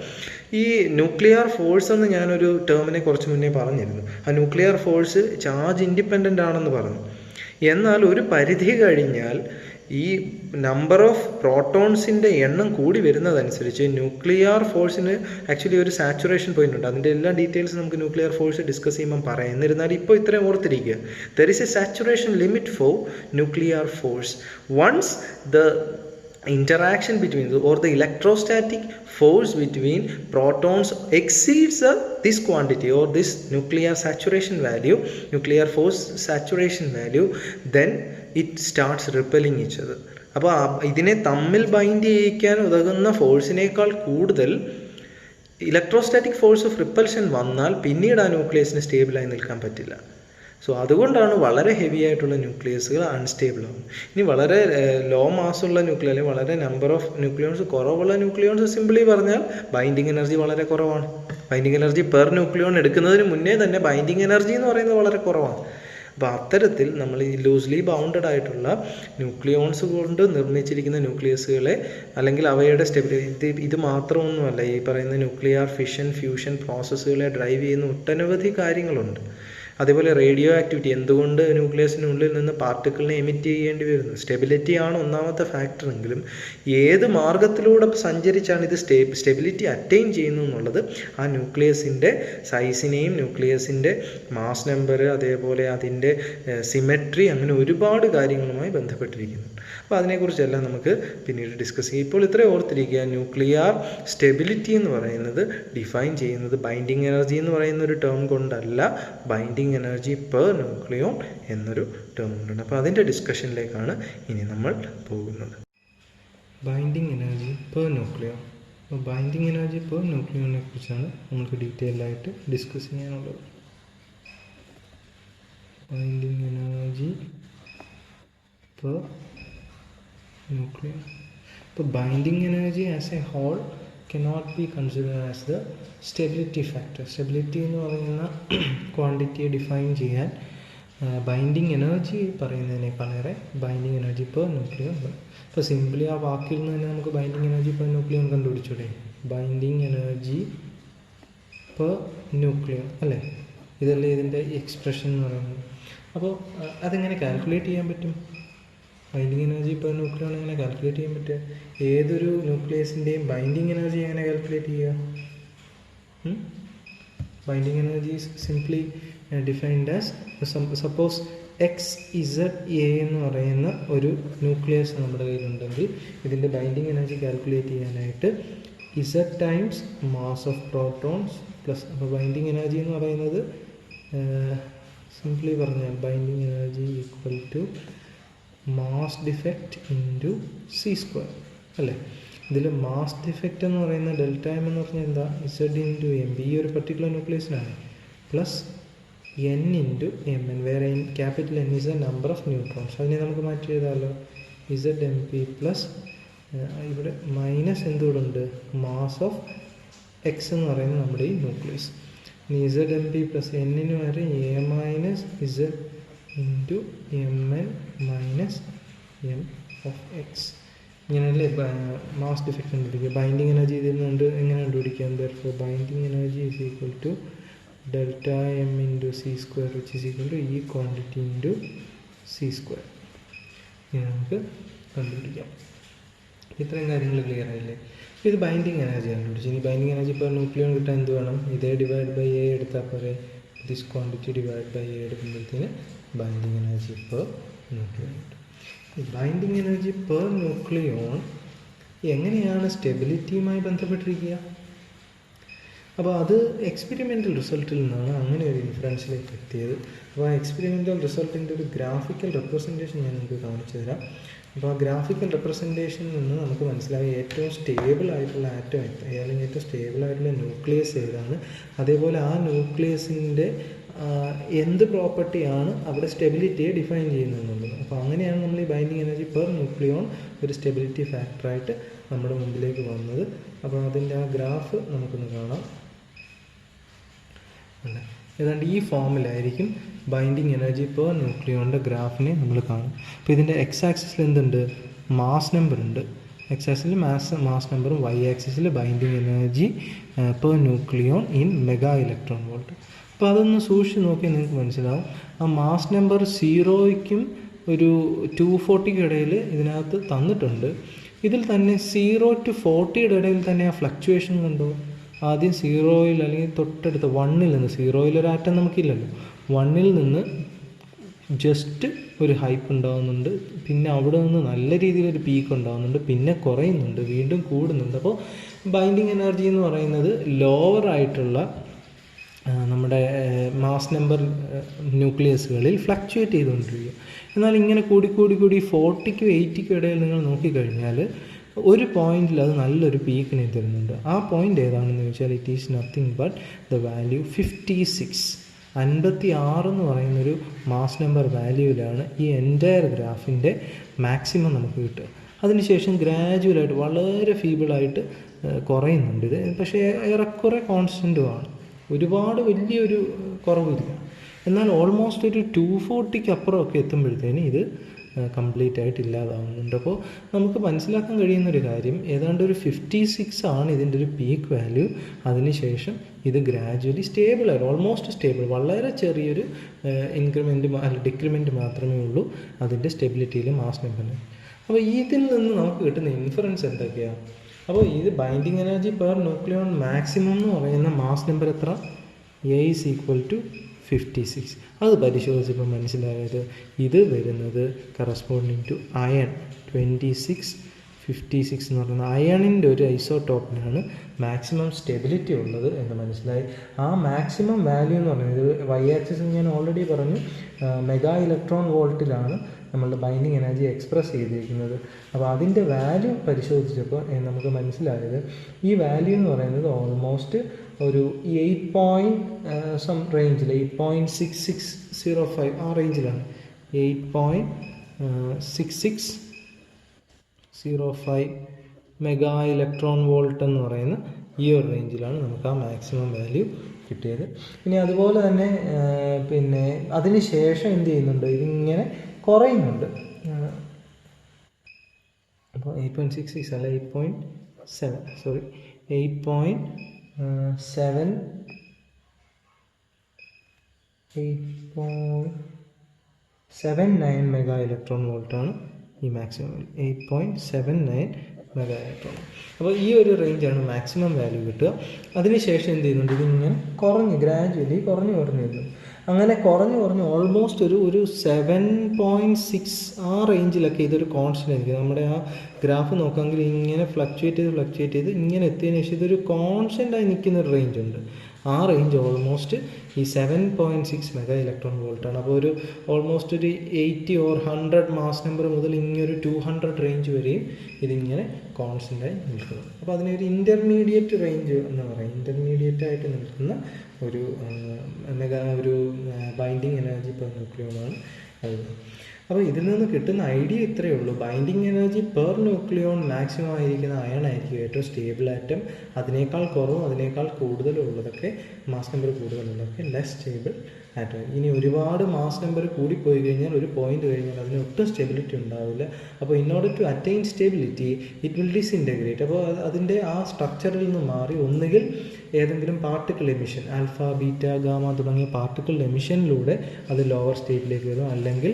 ഈ ന്യൂക്ലിയർ ഫോഴ്സ് എന്ന് ഞാനൊരു ടേമിനെ കുറച്ച് മുന്നേ പറഞ്ഞിരുന്നു. ആ ന്യൂക്ലിയർ ഫോഴ്സ് ചാർജ് ഇൻഡിപെൻഡൻ്റ് ആണെന്ന് പറഞ്ഞു. എന്നാൽ ഒരു പരിധി കഴിഞ്ഞാൽ ഈ നമ്പർ ഓഫ് പ്രോട്ടോൺസിൻ്റെ എണ്ണം കൂടി വരുന്നതനുസരിച്ച് ന്യൂക്ലിയർ ഫോഴ്സിന് ആക്ച്വലി ഒരു സാച്ചുറേഷൻ പോയിന്റ് ഉണ്ട്. അതിൻ്റെ എല്ലാ ഡീറ്റെയിൽസ് നമുക്ക് ന്യൂക്ലിയർ ഫോഴ്സ് ഡിസ്കസ് ചെയ്യുമ്പം പറയാം. എന്നിരുന്നാലും ഇപ്പോൾ ഇത്രയും ഓർത്തിരിക്കുക, there is a saturation limit for nuclear force. Once the interaction between or the electrostatic force between protons exceeds this quantity or this nuclear saturation value, nuclear force saturation value, then it starts repelling each other. അപ്പോൾ ഇതിനെ തമ്മിൽ bind ചെയ്യിക്കാൻ ഉതകുന്ന ഫോഴ്സിനേക്കാൾ കൂടുതൽ electrostatic force of repulsion വന്നാൽ പിന്നീട് ആ ന്യൂക്ലിയസിന് സ്റ്റേബിളായി നിൽക്കാൻ പറ്റില്ല. സോ അതുകൊണ്ടാണ് വളരെ ഹെവി ആയിട്ടുള്ള ന്യൂക്ലിയസുകൾ അൺസ്റ്റേബിൾ ആവും. ഇനി വളരെ ലോ മാസ്സുള്ള ന്യൂക്ലിയർ അല്ലെങ്കിൽ വളരെ നമ്പർ ഓഫ് ന്യൂക്ലിയോൺസ് കുറവുള്ള ന്യൂക്ലിയോൺസ് സിംപ്ലി പറഞ്ഞാൽ ബൈൻഡിങ് എനർജി വളരെ കുറവാണ്. ബൈൻഡിങ് എനർജി പെർ ന്യൂക്ലിയോൺ എടുക്കുന്നതിന് മുന്നേ തന്നെ ബൈൻഡിങ് എനർജി എന്ന് പറയുന്നത് വളരെ കുറവാണ്. അപ്പോൾ അത്തരത്തിൽ നമ്മൾ ഈ ലൂസ്ലി ബൗണ്ടഡ് ആയിട്ടുള്ള ന്യൂക്ലിയോൺസ് കൊണ്ട് നിർമ്മിച്ചിരിക്കുന്ന ന്യൂക്ലിയസുകളെ അല്ലെങ്കിൽ അവയുടെ സ്റ്റെബിലിറ്റി, ഇത് മാത്രമൊന്നുമല്ല, ഈ പറയുന്ന ന്യൂക്ലിയർ ഫിഷൻ ഫ്യൂഷൻ പ്രോസസ്സുകളെ ഡ്രൈവ് ചെയ്യുന്ന ഒട്ടനവധി കാര്യങ്ങളുണ്ട്. അതേപോലെ റേഡിയോ ആക്ടിവിറ്റി, എന്തുകൊണ്ട് ന്യൂക്ലിയസിനുള്ളിൽ നിന്ന് പാർട്ടിക്കിളിനെ എമിറ്റ് ചെയ്യേണ്ടി വരുന്നു, സ്റ്റെബിലിറ്റിയാണ് ഒന്നാമത്തെ ഫാക്ടറെങ്കിലും ഏത് മാർഗത്തിലൂടെ സഞ്ചരിച്ചാണ് ഇത് സ്റ്റെബിലിറ്റി അറ്റൈൻ ചെയ്യുന്നു എന്നുള്ളത് ആ ന്യൂക്ലിയസിൻ്റെ സൈസിനെയും ന്യൂക്ലിയസിൻ്റെ മാസ് നമ്പർ, അതേപോലെ അതിൻ്റെ സിമെട്രി, അങ്ങനെ ഒരുപാട് കാര്യങ്ങളുമായി ബന്ധപ്പെട്ടിരിക്കുന്നു. അപ്പോൾ അതിനെക്കുറിച്ചെല്ലാം നമുക്ക് പിന്നീട് ഡിസ്കസ് ചെയ്യും. ഇപ്പോൾ ഇത്രയും ഓർത്തിരിക്കുക, ന്യൂക്ലിയർ സ്റ്റെബിലിറ്റി എന്ന് പറയുന്നത് ഡിഫൈൻ ചെയ്യുന്നത് ബൈൻഡിങ് എനർജി എന്ന് പറയുന്ന ഒരു ടേം കൊണ്ടല്ല, ബൈൻഡിങ് എനർജി പെർ ന്യൂക്ലിയോൺ എന്നൊരു ടേം കൊണ്ടുണ്ട്. അപ്പോൾ അതിൻ്റെ ഡിസ്കഷനിലേക്കാണ് ഇനി നമ്മൾ പോകുന്നത്. Binding energy per nucleon. അപ്പോൾ ബൈൻഡിങ് എനർജി പെർ ന്യൂക്ലിയോണിനെ കുറിച്ചാണ് നമുക്ക് ഡീറ്റെയിൽഡായിട്ട് ഡിസ്കസ് ചെയ്യാനുള്ളത്. Binding energy per nucleon. So binding energy as a whole cannot be considered as the stability factor. Stability എന്ന് പറയുന്ന ക്വാണ്ടിറ്റിയെ ഡിഫൈൻ ചെയ്യാൻ ബൈൻഡിങ് എനർജി പറയുന്നതിനേക്കാളേറെ ബൈൻഡിങ് എനർജി പെർ ന്യൂക്ലിയോൺ. ഇപ്പോൾ സിംപ്ലി ആ വാക്കിൽ നിന്ന് തന്നെ നമുക്ക് ബൈൻഡിങ് എനർജി പെർ ന്യൂക്ലിയോൺ കണ്ടുപിടിച്ചൂടെ? ബൈൻഡിങ് എനർജി പെർ ന്യൂക്ലിയോൺ അല്ലേ? ഇതല്ലേ ഇതിൻ്റെ എക്സ്പ്രഷൻ എന്ന് പറയുന്നത്. അപ്പോൾ അതെങ്ങനെ കാൽക്കുലേറ്റ് ചെയ്യാൻ പറ്റും? ബൈൻഡിങ് എനർജി പെർ ന്യൂക്ലിയോൺ എങ്ങനെ കാൽക്കുലേറ്റ് ചെയ്യാൻ പറ്റുക? ഏതൊരു ന്യൂക്ലിയസിൻ്റെയും ബൈൻഡിങ് എനർജി എങ്ങനെ കാൽക്കുലേറ്റ് ചെയ്യുക? Binding energy is simply defined as, suppose XZA എന്ന് പറയുന്ന ഒരു ന്യൂക്ലിയസ് നമ്മുടെ കയ്യിലുണ്ടെങ്കിൽ ഇതിൻ്റെ ബൈൻഡിങ് എനർജി കാൽക്കുലേറ്റ് ചെയ്യാനായിട്ട് Z times mass of protons plus, അപ്പോൾ ബൈൻഡിങ് എനർജി എന്ന് പറയുന്നത് സിംപ്ലി പറഞ്ഞാൽ binding energy equal to mass defect into C² അല്ലേ? ഇതിൽ മാസ് ഡിഫക്റ്റ് എന്ന് പറയുന്ന ഡെൽറ്റ എം എന്ന് പറഞ്ഞാൽ എന്താ? Z ഇൻറ്റു എം, ഈ ഒരു പർട്ടിക്കുലർ ന്യൂക്ലിയസിനാണ്, പ്ലസ് N ഇൻറ്റു Mn, വേറെ capital N is a number of neutrons. അതിനെ നമുക്ക് മാറ്റി എഴുതാമല്ലോ, ZMP പ്ലസ് ഇവിടെ മൈനസ് എന്തുകൂടുണ്ട്, മാസ് ഓഫ് X എന്ന് പറയുന്നത് നമ്മുടെ ഈ ന്യൂക്ലിയസ്. ഇനി ZMP പ്ലസ് എന്നിന് വരെ A minus Z into Mn minus M of X. ഇങ്ങനെയല്ലേ മാസ് ഡിഫക്റ്റ് കണ്ടുപിടിക്കുക. ബൈൻഡിങ് എനർജി ഇതിൽ നിന്ന് എങ്ങനെ കണ്ടുപിടിക്കാം? Therefore binding energy is equal to delta m into C² which is equal to ഈ ക്വാണ്ടിറ്റി ഇൻറ്റു C². ഇങ്ങനെ നമുക്ക് കണ്ടുപിടിക്കാം. ഇത്രയും കാര്യങ്ങൾ ക്ലിയർ ആയില്ലേ? ഇത് ബൈൻഡിങ് എനർജി കണ്ടുപിടിച്ചു. ഇനി ബൈൻഡിങ് എനർജി പെർ ന്യൂക്ലിയോൺ കിട്ടാൻ എന്ത് വേണം? ഇതേ ഡിവൈഡ് ബൈ A എടുത്താൽ പോരെ. This quantity divide by A എടുക്കുമ്പോഴത്തേന് ബൈൻഡിങ് എനർജി പെർ ന്യൂക്ലിയോൺ കിട്ടും. ഈ ബൈൻഡിങ് എനർജി പെർ ന്യൂക്ലിയോൺ എങ്ങനെയാണ് സ്റ്റെബിലിറ്റിയുമായി ബന്ധപ്പെട്ടിരിക്കുക? അപ്പോൾ അത് എക്സ്പെരിമെൻ്റൽ റിസൾട്ടിൽ നിന്നാണ് അങ്ങനെ ഒരു ഇൻഫറൻസിലേക്ക് എത്തിയത്. അപ്പോൾ ആ എക്സ്പെരിമെൻ്റൽ റിസൾട്ടിൻ്റെ ഒരു ഗ്രാഫിക്കൽ റെപ്രസെൻറ്റേഷൻ ഞാൻ നിങ്ങൾക്ക് കാണിച്ചു തരാം. അപ്പോൾ ആ ഗ്രാഫിക്കൽ റെപ്രസെൻറ്റേഷനിൽ നിന്ന് നമുക്ക് മനസ്സിലായി ഏറ്റവും സ്റ്റേബിൾ ആയിട്ടുള്ള ആറ്റം അല്ലെങ്കിൽ ഏറ്റവും സ്റ്റേബിൾ ആയിട്ടുള്ള ന്യൂക്ലിയസ് ഏതാണ്, അതേപോലെ ആ ന്യൂക്ലിയസിൻ്റെ എന്ത് പ്രോപ്പർട്ടിയാണ് അവിടെ സ്റ്റെബിലിറ്റിയെ ഡിഫൈൻ ചെയ്യുന്നതെന്നുള്ളത്. അപ്പോൾ അങ്ങനെയാണ് നമ്മൾ ഈ ബൈൻഡിങ് എനർജി പെർ ന്യൂക്ലിയോൺ ഒരു സ്റ്റെബിലിറ്റി ഫാക്ടറായിട്ട് നമ്മുടെ മുമ്പിലേക്ക് വന്നത്. അപ്പോൾ അതിൻ്റെ ആ ഗ്രാഫ് നമുക്കൊന്ന് കാണാം. ഏതാണ്ട് ഈ ഫോമിലായിരിക്കും ബൈൻഡിങ് എനർജി പെർ ന്യൂക്ലിയോണിൻ്റെ ഗ്രാഫിനെ നമ്മൾ കാണും. അപ്പോൾ ഇതിൻ്റെ എക്സ് ആക്സിസിൽ എന്തുണ്ട്? മാസ് നമ്പർ ഉണ്ട്. എക്സ് ആക്സിസിൽ മാസ് നമ്പറും വൈ ആക്സിസിൽ binding energy per nucleon in mega electron volt. അപ്പോൾ അതൊന്ന് സൂക്ഷിച്ച് നോക്കിയാൽ നിങ്ങൾക്ക് മനസ്സിലാവും. ആ മാസ് നമ്പർ 0യ്ക്കും ഒരു 240 ഇടയിൽ ഇതിനകത്ത് തന്നിട്ടുണ്ട്. ഇതിൽ തന്നെ 0 to 40 ഇടയിൽ തന്നെ ആ ഫ്ലക്ച്വേഷൻ കണ്ടോ. ആദ്യം 0-ൽ അല്ലെങ്കിൽ തൊട്ടടുത്ത് 1-ൽ നിന്ന്, 0-ൽ ഒരു ആറ്റം നമുക്കില്ലല്ലോ, 1-ൽ നിന്ന് ജസ്റ്റ് ഒരു ഹൈപ്പ് ഉണ്ടാകുന്നുണ്ട്, പിന്നെ അവിടെ നിന്ന് നല്ല രീതിയിലൊരു പീക്ക് ഉണ്ടാകുന്നുണ്ട്, പിന്നെ കുറയുന്നുണ്ട്, വീണ്ടും കൂടുന്നുണ്ട്. അപ്പോൾ ബൈൻഡിങ് എനർജി എന്ന് പറയുന്നത് ലോവർ ആയിട്ടുള്ള നമ്മുടെ മാസ് നമ്പർ ന്യൂക്ലിയസുകളിൽ ഫ്ലക്ച്വേറ്റ് ചെയ്തുകൊണ്ടിരിക്കുക. എന്നാൽ ഇങ്ങനെ കൂടി 40-ക്കും 80-ക്കും ഇടയിൽ നിങ്ങൾ നോക്കിക്കഴിഞ്ഞാൽ ഒരു പോയിന്റിൽ അത് നല്ലൊരു പീക്കിനെ തരുന്നുണ്ട്. ആ പോയിന്റ് ഏതാണെന്ന് ചോദിച്ചാൽ it is nothing but the value 56. 56 എന്ന് പറയുന്നൊരു മാസ് നമ്പർ വാല്യൂവിലാണ് ഈ എൻറ്റയർ ഗ്രാഫിൻ്റെ മാക്സിമം നമുക്ക് കിട്ടുക. അതിനുശേഷം ഗ്രാജുവലായിട്ട് വളരെ ഫീബിളായിട്ട് കുറയുന്നുണ്ട് ഇത്. പക്ഷേ ഏറെക്കുറെ കോൺസ്റ്റൻറ്റുമാണ്, ഒരുപാട് വലിയൊരു കുറവില്ല. എന്നാൽ ഓൾമോസ്റ്റ് ഒരു 240-ക്ക് അപ്പുറമൊക്കെ എത്തുമ്പോഴത്തേന് ഇത് കംപ്ലീറ്റ് ആയിട്ട് ഇല്ലാതാവുന്നുണ്ട്. അപ്പോൾ നമുക്ക് മനസ്സിലാക്കാൻ കഴിയുന്നൊരു കാര്യം, ഏതാണ്ട് ഒരു 56 ആണ് ഇതിൻ്റെ ഒരു പീക്ക് വാല്യൂ. അതിനുശേഷം ഇത് ഗ്രാജുവലി സ്റ്റേബിളായിട്ട്, ഓൾമോസ്റ്റ് സ്റ്റേബിൾ, വളരെ ചെറിയൊരു ഡിക്രിമെൻറ്റ് മാത്രമേ ഉള്ളൂ അതിൻ്റെ സ്റ്റെബിലിറ്റിയിൽ മാസ് നമ്പറിന്. അപ്പോൾ ഇതിൽ നിന്ന് നമുക്ക് കിട്ടുന്ന ഇൻഫറൻസ് എന്തൊക്കെയാണ്? അപ്പോൾ ഇത് binding energy per nucleon maximum എന്ന് പറയുന്ന മാസ് നമ്പർ എത്ര? A is equal to 56. അത് പരിശോധിച്ചപ്പോൾ മനസ്സിലായത് ഇത് വരുന്നത് കറസ്പോണ്ടിങ് ടു അയൺ 2656 എന്ന് പറയുന്നത് അയണിൻ്റെ ഒരു ഐസോടോപ്പിനാണ് മാക്സിമം സ്റ്റെബിലിറ്റി ഉള്ളത് എന്ന് മനസ്സിലായി. ആ മാക്സിമം വാല്യൂ എന്ന് പറയുന്നത് വൈ ആക്സിസ് ഞാൻ ഓൾറെഡി പറഞ്ഞു, മെഗാ ഇലക്ട്രോൺ വോൾട്ടിലാണ് നമ്മളുടെ ബൈൻഡിങ് എനർജി എക്സ്പ്രസ് ചെയ്തിരിക്കുന്നത്. അപ്പോൾ അതിൻ്റെ വാല്യൂ പരിശോധിച്ചപ്പോൾ നമുക്ക് മനസ്സിലായത് ഈ വാല്യൂ എന്ന് പറയുന്നത് ഓൾമോസ്റ്റ് ഒരു 8 റേഞ്ചിൽ 8.6605 ആ റേഞ്ചിലാണ്. 8.6605 മെഗാ ഇലക്ട്രോൺ വോൾട്ട് എന്ന് പറയുന്ന ഈ ഒരു റേഞ്ചിലാണ് നമുക്ക് ആ മാക്സിമം വാല്യൂ കിട്ടിയത്. ഇനി അതുപോലെ തന്നെ പിന്നെ അതിന് ശേഷം എന്ത് ചെയ്യുന്നുണ്ട്, ഇതിങ്ങനെ കുറയുന്നുണ്ട്. അപ്പോൾ 8.66 അല്ല 8.7 സോറി 8.79 മെഗാ ഇലക്ട്രോൺ വോൾട്ടാണ് ഈ മാക്സിമം 8.79 മെഗാ ഇലക്ട്രോൺ. അപ്പോൾ ഈ ഒരു റേഞ്ചാണ് മാക്സിമം വാല്യൂ കിട്ടുക. അതിനുശേഷം എന്ത് ചെയ്യുന്നുണ്ട്, ഇതിങ്ങനെ ഗ്രാജുവലി കുറഞ്ഞു വരുന്നു. അങ്ങനെ കുറഞ്ഞ് ഓൾമോസ്റ്റ് ഒരു 7.6 ആ റേഞ്ചിലൊക്കെ ഇതൊരു കോൺസ്റ്റൻ്റ് ആയിരിക്കും. നമ്മുടെ ആ ഗ്രാഫ് നോക്കാമെങ്കിൽ ഇങ്ങനെ ഫ്ലക്ച്വേറ്റ് ചെയ്ത് ഇങ്ങനെ എത്തിയതിന് ശേഷം ഇതൊരു കോൺസ്റ്റൻ്റായി നിൽക്കുന്നൊരു റേഞ്ച് ഉണ്ട്. ആ റേഞ്ച് ഓൾമോസ്റ്റ് ഈ 7.6 മെഗാ ഇലക്ട്രോൺ വോൾട്ടാണ്. അപ്പോൾ ഒരു ഓൾമോസ്റ്റ് ഒരു 80 or 100 മാസ് നമ്പർ മുതൽ ഇങ്ങനൊരു 200 റേഞ്ച് വരെയും ഇതിങ്ങനെ കോൺസ്റ്റൻ്റായി നിൽക്കുന്നു. അപ്പോൾ അതിനൊരു ഇൻ്റർമീഡിയറ്റ് റേഞ്ച് എന്ന് പറയും. ഇൻ്റർമീഡിയറ്റ് ആയിട്ട് നിൽക്കുന്ന ഒരു ബൈൻഡിങ് എനർജി പെർ ന്യൂക്ലിയോണാണ് അത്. അപ്പോൾ ഇതിൽ നിന്ന് കിട്ടുന്ന ഐഡിയ ഇത്രയേ ഉള്ളൂ. Binding energy per nucleon maximum ആയിരിക്കുന്ന അയൺ ആയിരിക്കും ഏറ്റവും സ്റ്റേബിൾ ആറ്റം. അതിനേക്കാൾ കുറവും അതിനേക്കാൾ കൂടുതലും ഉള്ളതൊക്കെ മാസ് നമ്പർ കൂടുതലുള്ളതൊക്കെ ലെസ് സ്റ്റേബിൾ ആറ്റം. ഇനി ഒരുപാട് മാസ് നമ്പർ കൂടിപ്പോയി കഴിഞ്ഞാൽ ഒരു പോയിന്റ് കഴിഞ്ഞാൽ അതിന് ഒട്ടും സ്റ്റെബിലിറ്റി ഉണ്ടാവില്ല. അപ്പോൾ in order to attain stability it will disintegrate. അപ്പോൾ അതിൻ്റെ ആ സ്ട്രക്ചറിൽ നിന്ന് മാറി ഒന്നുകിൽ ഏതെങ്കിലും particle emission, alpha, beta, gamma തുടങ്ങിയ പാർട്ടിക്കിൾ എമിഷനിലൂടെ അത് ലോവർ സ്റ്റേറ്റിലേക്ക് വരും, അല്ലെങ്കിൽ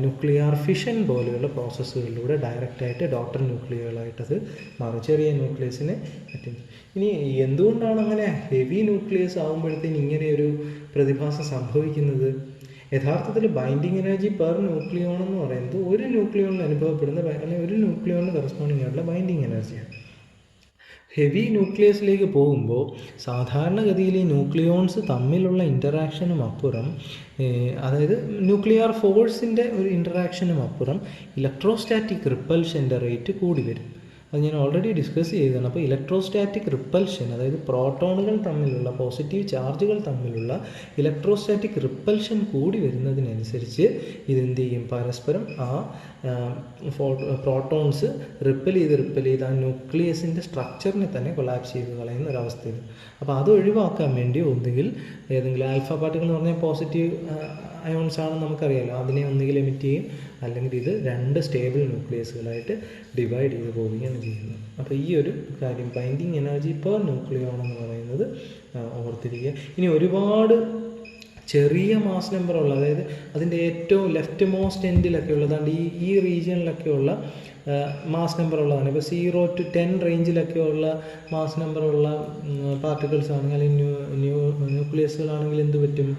ന്യൂക്ലിയർ ഫിഷൻ പോലെയുള്ള പ്രോസസ്സുകളിലൂടെ ഡയറക്റ്റായിട്ട് ഡോട്ടർ ന്യൂക്ലിയകളായിട്ടത് മാറും, ചെറിയ ന്യൂക്ലിയസിനെ അറ്റൻഡ്. ഇനി എന്തുകൊണ്ടാണ് അങ്ങനെ ഹെവി ന്യൂക്ലിയസ് ആകുമ്പോഴത്തേന് ഇങ്ങനെയൊരു പ്രതിഭാസം സംഭവിക്കുന്നത്? യഥാർത്ഥത്തിൽ ബൈൻഡിങ് എനർജി പെർ ന്യൂക്ലിയോൺ എന്ന് പറയുന്നത് ഒരു ന്യൂക്ലിയോണിൽ അനുഭവപ്പെടുന്ന അല്ലെങ്കിൽ ഒരു ന്യൂക്ലിയോണിന് കറസ്പോണ്ടിങ് ആയിട്ടുള്ള ബൈൻഡിങ് എനർജിയാണ്. ഹെവി ന്യൂക്ലിയസിലേക്ക് പോകുമ്പോൾ സാധാരണഗതിയിൽ ഈ ന്യൂക്ലിയോൺസ് തമ്മിലുള്ള ഇൻ്ററാക്ഷനും അപ്പുറം, അതായത് ന്യൂക്ലിയർ ഫോഴ്സിൻ്റെ ഒരു ഇൻ്ററാക്ഷനും അപ്പുറം ഇലക്ട്രോസ്റ്റാറ്റിക് റിപ്പൽഷൻ്റെ റേറ്റ് കൂടി വരും. അത് ഞാൻ ഓൾറെഡി ഡിസ്കസ് ചെയ്തതാണ്. അപ്പോൾ ഇലക്ട്രോസ്റ്റാറ്റിക് റിപ്പൽഷൻ, അതായത് പ്രോട്ടോണുകൾ തമ്മിലുള്ള, പോസിറ്റീവ് ചാർജുകൾ തമ്മിലുള്ള ഇലക്ട്രോസ്റ്റാറ്റിക് റിപ്പൽഷൻ കൂടി വരുന്നതിനനുസരിച്ച് ഇതെന്ത് ചെയ്യും, പരസ്പരം ആ പ്രോട്ടോൺസ് റിപ്പൽ ചെയ്ത് ആ ന്യൂക്ലിയസിൻ്റെ സ്ട്രക്ചറിനെ തന്നെ കൊളാപ്സ് ചെയ്ത് കളയുന്ന ഒരവസ്ഥയിൽ. അപ്പോൾ അത് ഒഴിവാക്കാൻ വേണ്ടി ഒന്നുകിൽ ഏതെങ്കിലും ആൽഫ പാർട്ടിക്കിൾ എന്ന് പറഞ്ഞാൽ പോസിറ്റീവ് അയോൺസ് ആണെന്ന് നമുക്കറിയാമല്ലോ, അതിനെ ഒന്നുകിൽ എമിറ്റ് ചെയ്യും, അല്ലെങ്കിൽ ഇത് രണ്ട് സ്റ്റേബിൾ ന്യൂക്ലിയസുകളായിട്ട് ഡിവൈഡ് ചെയ്ത് പോവുകയാണ് ചെയ്യുന്നത്. അപ്പോൾ ഈ ഒരു കാര്യം ബൈൻഡിങ് എനർജി പെർ ന്യൂക്ലിയോൺ എന്ന് പറയുന്നത് ഓർത്തിരിക്കുക. ഇനി ഒരുപാട് ചെറിയ മാസ് നമ്പറുള്ള, അതായത് അതിൻ്റെ ഏറ്റവും ലെഫ്റ്റ് മോസ്റ്റ് എൻഡിലൊക്കെ ഉള്ളതാണ് ഈ റീജിയനിലൊക്കെയുള്ള മാസ് നമ്പറുള്ളതാണ്. ഇപ്പോൾ 0 to 10 റേഞ്ചിലൊക്കെയുള്ള മാസ് നമ്പറുള്ള പാർട്ടിക്കിൾസ് ആണെങ്കിൽ, അല്ലെങ്കിൽ ന്യൂക്ലിയസുകളാണെങ്കിൽ എന്ത് പറ്റും?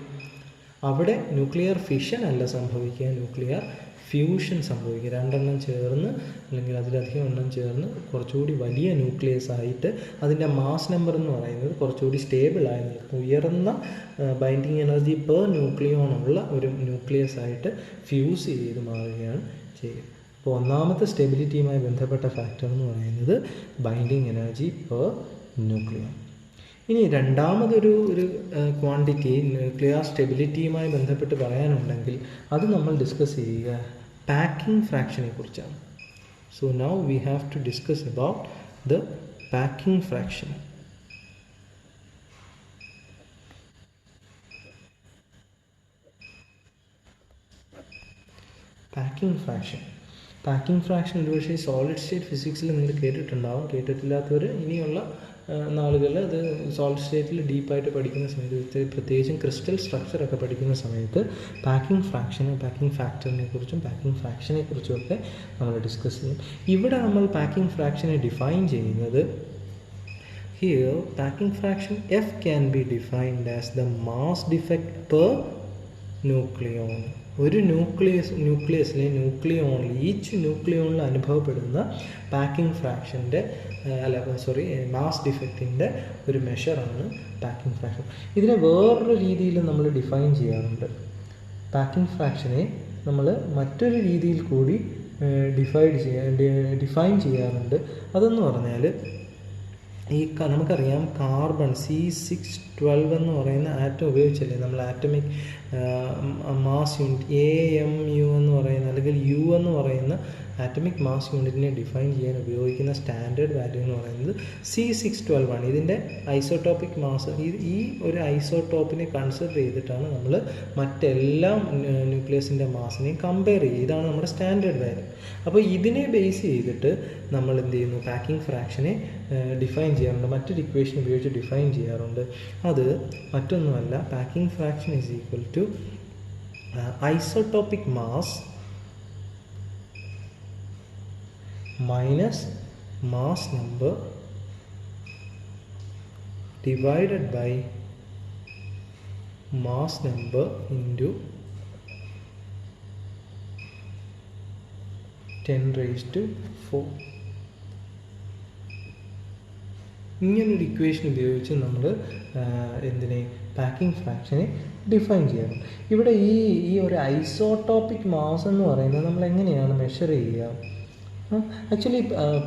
അവിടെ ന്യൂക്ലിയർ ഫിഷൻ അല്ല സംഭവിക്കുക, ന്യൂക്ലിയർ ഫ്യൂഷൻ സംഭവിക്കുക. രണ്ടെണ്ണം ചേർന്ന് അല്ലെങ്കിൽ അതിലധികം എണ്ണം ചേർന്ന് കുറച്ചുകൂടി വലിയ ന്യൂക്ലിയസ് ആയിട്ട് അതിൻ്റെ മാസ് നമ്പർ എന്ന് പറയുന്നത് കുറച്ചുകൂടി സ്റ്റേബിളായി നിൽക്കും. ഉയർന്ന ബൈൻഡിങ് എനർജി പെർ ന്യൂക്ലിയോൺ ഉള്ള ഒരു ന്യൂക്ലിയസ് ആയിട്ട് ഫ്യൂസ് ചെയ്ത് മാറുകയാണ് ചെയ്യുക. അപ്പോൾ ഒന്നാമത്തെ സ്റ്റെബിലിറ്റിയുമായി ബന്ധപ്പെട്ട ഫാക്ടർ എന്ന് പറയുന്നത് ബൈൻഡിങ് എനർജി പെർ ന്യൂക്ലിയോൺ. ഇനി രണ്ടാമതൊരു ക്വാണ്ടിറ്റി ന്യൂക്ലിയർ സ്റ്റെബിലിറ്റിയുമായി ബന്ധപ്പെട്ട് പറയാനുണ്ടെങ്കിൽ അത് നമ്മൾ ഡിസ്കസ് ചെയ്യുക പാക്കിംഗ് ഫ്രാക്ഷനെ കുറിച്ചാണ്. So now we have to discuss about the packing fraction. Packing fraction ഒരുപക്ഷെ സോളിഡ് സ്റ്റേറ്റ് ഫിസിക്സിൽ നിങ്ങൾ കേട്ടിട്ടുണ്ടാവും. കേട്ടിട്ടില്ലാത്തവർ ഇനിയുള്ള നാളുകളിൽ അത് സോളിഡ് സ്റ്റേറ്റിൽ ഡീപ്പായിട്ട് പഠിക്കുന്ന സമയത്ത്, പ്രത്യേകിച്ചും ക്രിസ്റ്റൽ സ്ട്രക്ചറൊക്കെ പഠിക്കുന്ന സമയത്ത് പാക്കിംഗ് ഫാക്ടറിനെ കുറിച്ചും പാക്കിംഗ് ഫ്രാക്ഷനെ കുറിച്ചും ഒക്കെ നമ്മൾ ഡിസ്കസ് ചെയ്യും. ഇവിടെ നമ്മൾ പാക്കിംഗ് ഫ്രാക്ഷനെ ഡിഫൈൻ ചെയ്യുന്നത്, here packing fraction F can be defined as the mass defect per nucleon. ഒരു ന്യൂക്ലിയസിലെ ഈച്ച് ന്യൂക്ലിയോണിൽ അനുഭവപ്പെടുന്ന പാക്കിംഗ് ഫ്രാക്ഷൻ്റെ മാസ് ഡിഫക്റ്റിൻ്റെ ഒരു മെഷറാണ് പാക്കിംഗ് ഫ്രാക്ഷൻ. ഇതിനെ വേറൊരു രീതിയിൽ നമ്മൾ ഡിഫൈൻ ചെയ്യാറുണ്ട്. പാക്കിംഗ് ഫ്രാക്ഷനെ നമ്മൾ മറ്റൊരു രീതിയിൽ കൂടി ഡിഫൈൻ ചെയ്യാറുണ്ട്. അതെന്ന് പറഞ്ഞാൽ, നമുക്കറിയാം കാർബൺ C612 എന്ന് പറയുന്ന ആറ്റം ഉപയോഗിച്ചല്ലേ നമ്മൾ ആറ്റമിക് മാസ് യൂണിറ്റ് AMU എന്ന് പറയുന്ന, അല്ലെങ്കിൽ U എന്ന് പറയുന്ന ആറ്റമിക് മാസ് യൂണിറ്റിനെ ഡിഫൈൻ ചെയ്യാൻ ഉപയോഗിക്കുന്ന സ്റ്റാൻഡേർഡ് വാല്യൂ എന്ന് പറയുന്നത് C612 ആണ്. ഇതിൻ്റെ ഐസോട്ടോപ്പിക് മാസ്, ഈ ഒരു ഐസോട്ടോപ്പിനെ കൺസിഡർ ചെയ്തിട്ടാണ് നമ്മൾ മറ്റെല്ലാ ന്യൂക്ലിയസിൻ്റെ മാസിനെയും കമ്പയർ ചെയ്യുക. ഇതാണ് നമ്മുടെ സ്റ്റാൻഡേർഡ് വാല്യൂ. അപ്പോൾ ഇതിനെ ബേസ് ചെയ്തിട്ട് നമ്മൾ എന്ത് ചെയ്യുന്നു, പാക്കിംഗ് ഫ്രാക്ഷനെ ഡിഫൈൻ ചെയ്യാറുണ്ട്, മറ്റൊരു ഇക്വേഷൻ ഉപയോഗിച്ച് ഡിഫൈൻ ചെയ്യാറുണ്ട്. അത് മറ്റൊന്നുമല്ല, packing fraction is equal to isotopic mass minus mass number divided by mass number into 10⁴. ഇങ്ങനൊരു ഇക്വേഷൻ ഉപയോഗിച്ച് നമ്മൾ എന്തിനെ, പാക്കിംഗ് ഫ്രാക്ഷനെ ഡിഫൈൻ ചെയ്യണം. ഇവിടെ ഈ ഒരു ഐസോട്ടോപ്പിക് മാസ് എന്ന് പറയുന്നത് നമ്മൾ എങ്ങനെയാണ് മെഷർ ചെയ്യുക? ആക്ച്വലി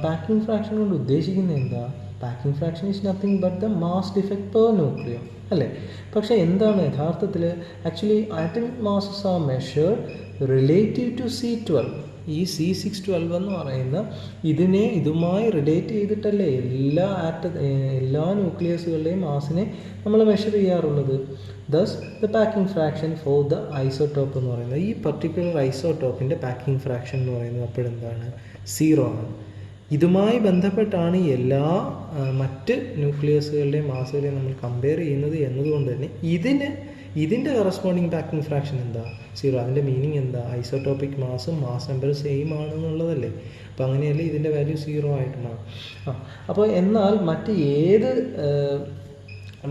പാക്കിംഗ് ഫ്രാക്ഷൻ കൊണ്ട് ഉദ്ദേശിക്കുന്നത് എന്താ? Packing fraction is nothing but the mass defect per nucleon അല്ലേ? പക്ഷേ എന്താണ് യഥാർത്ഥത്തിൽ? Actually atomic masses are measured relative to C12. ഈ C612 എന്ന് പറയുന്ന ഇതുമായി റിലേറ്റ് ചെയ്തിട്ടല്ലേ എല്ലാ ന്യൂക്ലിയസുകളുടെയും മാസിനെ നമ്മൾ മെഷർ ചെയ്യാറുള്ളത്. Thus the packing fraction for the isotope എന്ന് പറയുന്നത്, ഈ പർട്ടിക്കുലർ ഐസോട്ടോപ്പിൻ്റെ പാക്കിംഗ് ഫ്രാക്ഷൻ എന്ന് പറയുന്നത് അപ്പോഴെന്താണ്? 0 ആണ്. ഇതുമായി ബന്ധപ്പെട്ടാണ് എല്ലാ മറ്റ് ന്യൂക്ലിയസുകളുടെയും മാസുകളെയും നമ്മൾ കമ്പയർ ചെയ്യുന്നത് എന്നതുകൊണ്ട് തന്നെ ഇതിൻ്റെ കറസ്പോണ്ടിങ് പാക്കിംഗ് ഫ്രാക്ഷൻ എന്താ? 0. അതിൻ്റെ മീനിങ് എന്താ? Isotopic മാസും mass number same ആണെന്നുള്ളതല്ലേ. അപ്പോൾ അങ്ങനെയല്ലേ ഇതിൻ്റെ വാല്യൂ 0 ആയിട്ട് മാറും. അപ്പോൾ എന്നാൽ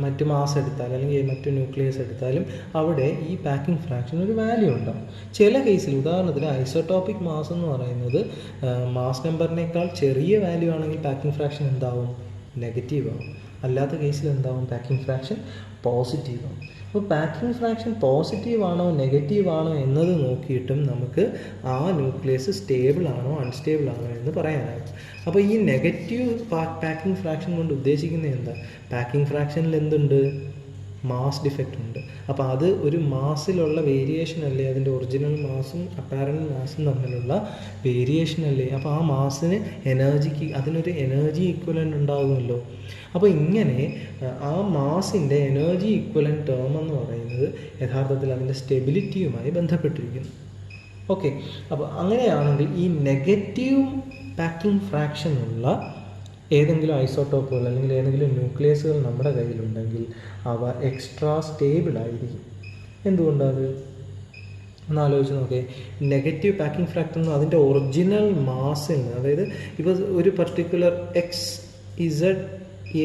മറ്റ് മാസ് എടുത്താൽ അല്ലെങ്കിൽ മറ്റു ന്യൂക്ലിയസ് എടുത്താലും അവിടെ ഈ പാക്കിംഗ് ഫ്രാക്ഷൻ ഒരു വാല്യൂ ഉണ്ടാവും. ചില കേസിൽ, ഉദാഹരണത്തിന് ഐസോട്ടോപ്പിക് മാസ് എന്ന് പറയുന്നത് മാസ് നമ്പറിനേക്കാൾ ചെറിയ വാല്യൂ ആണെങ്കിൽ പാക്കിംഗ് ഫ്രാക്ഷൻ എന്താവും? നെഗറ്റീവ് ആവും. അല്ലാത്ത കേസിൽ എന്താവും? പാക്കിംഗ് ഫ്രാക്ഷൻ പോസിറ്റീവ് ആവും. അപ്പോൾ പാക്കിംഗ് ഫ്രാക്ഷൻ പോസിറ്റീവ് ആണോ നെഗറ്റീവ് ആണോ എന്നത് നോക്കിയിട്ടും നമുക്ക് ആ ന്യൂക്ലിയസ് സ്റ്റേബിൾ ആണോ അൺസ്റ്റേബിൾ ആണോ എന്ന് പറയാനാകും. അപ്പോൾ ഈ നെഗറ്റീവ് പാക്കിംഗ് ഫ്രാക്ഷൻ കൊണ്ട് ഉദ്ദേശിക്കുന്നത് എന്താ? പാക്കിംഗ് ഫ്രാക്ഷനിൽ എന്തുണ്ട്? മാസ് ഡിഫക്റ്റ് ഉണ്ട്. അപ്പോൾ അത് ഒരു മാസിലുള്ള വേരിയേഷൻ അല്ലേ, അതിൻ്റെ ഒറിജിനൽ മാസും അപ്പാരൻറ്റ് മാസും തമ്മിലുള്ള വേരിയേഷൻ അല്ലേ. അപ്പോൾ ആ മാസിന് അതിനൊരു എനർജി ഇക്വലൻ്റ് ഉണ്ടാകുമല്ലോ. അപ്പോൾ ഇങ്ങനെ ആ മാസിൻ്റെ എനർജി ഇക്വലൻ്റ് ടേം എന്ന് പറയുന്നത് യഥാർത്ഥത്തിൽ അതിൻ്റെ സ്റ്റെബിലിറ്റിയുമായി ബന്ധപ്പെട്ടിരിക്കുന്നു. ഓക്കെ, അപ്പോൾ അങ്ങനെയാണെങ്കിൽ ഈ നെഗറ്റീവ് പാക്കിംഗ് ഫ്രാക്ഷൻ ഉള്ള ഏതെങ്കിലും ഐസോട്ടോപ്പുകൾ അല്ലെങ്കിൽ ഏതെങ്കിലും ന്യൂക്ലിയസുകൾ നമ്മുടെ കയ്യിലുണ്ടെങ്കിൽ അവ എക്സ്ട്രാ സ്റ്റേബിൾ ആയിരിക്കും. എന്തുകൊണ്ടത് ഒന്ന് ആലോചിച്ച് നോക്കേ. നെഗറ്റീവ് പാക്കിംഗ് ഫ്രാക്ടർ എന്ന് അതിൻ്റെ ഒറിജിനൽ മാസിൽ നിന്ന്, അതായത് ഇപ്പോൾ ഒരു പർട്ടിക്കുലർ എക്സ് ഇസഡ്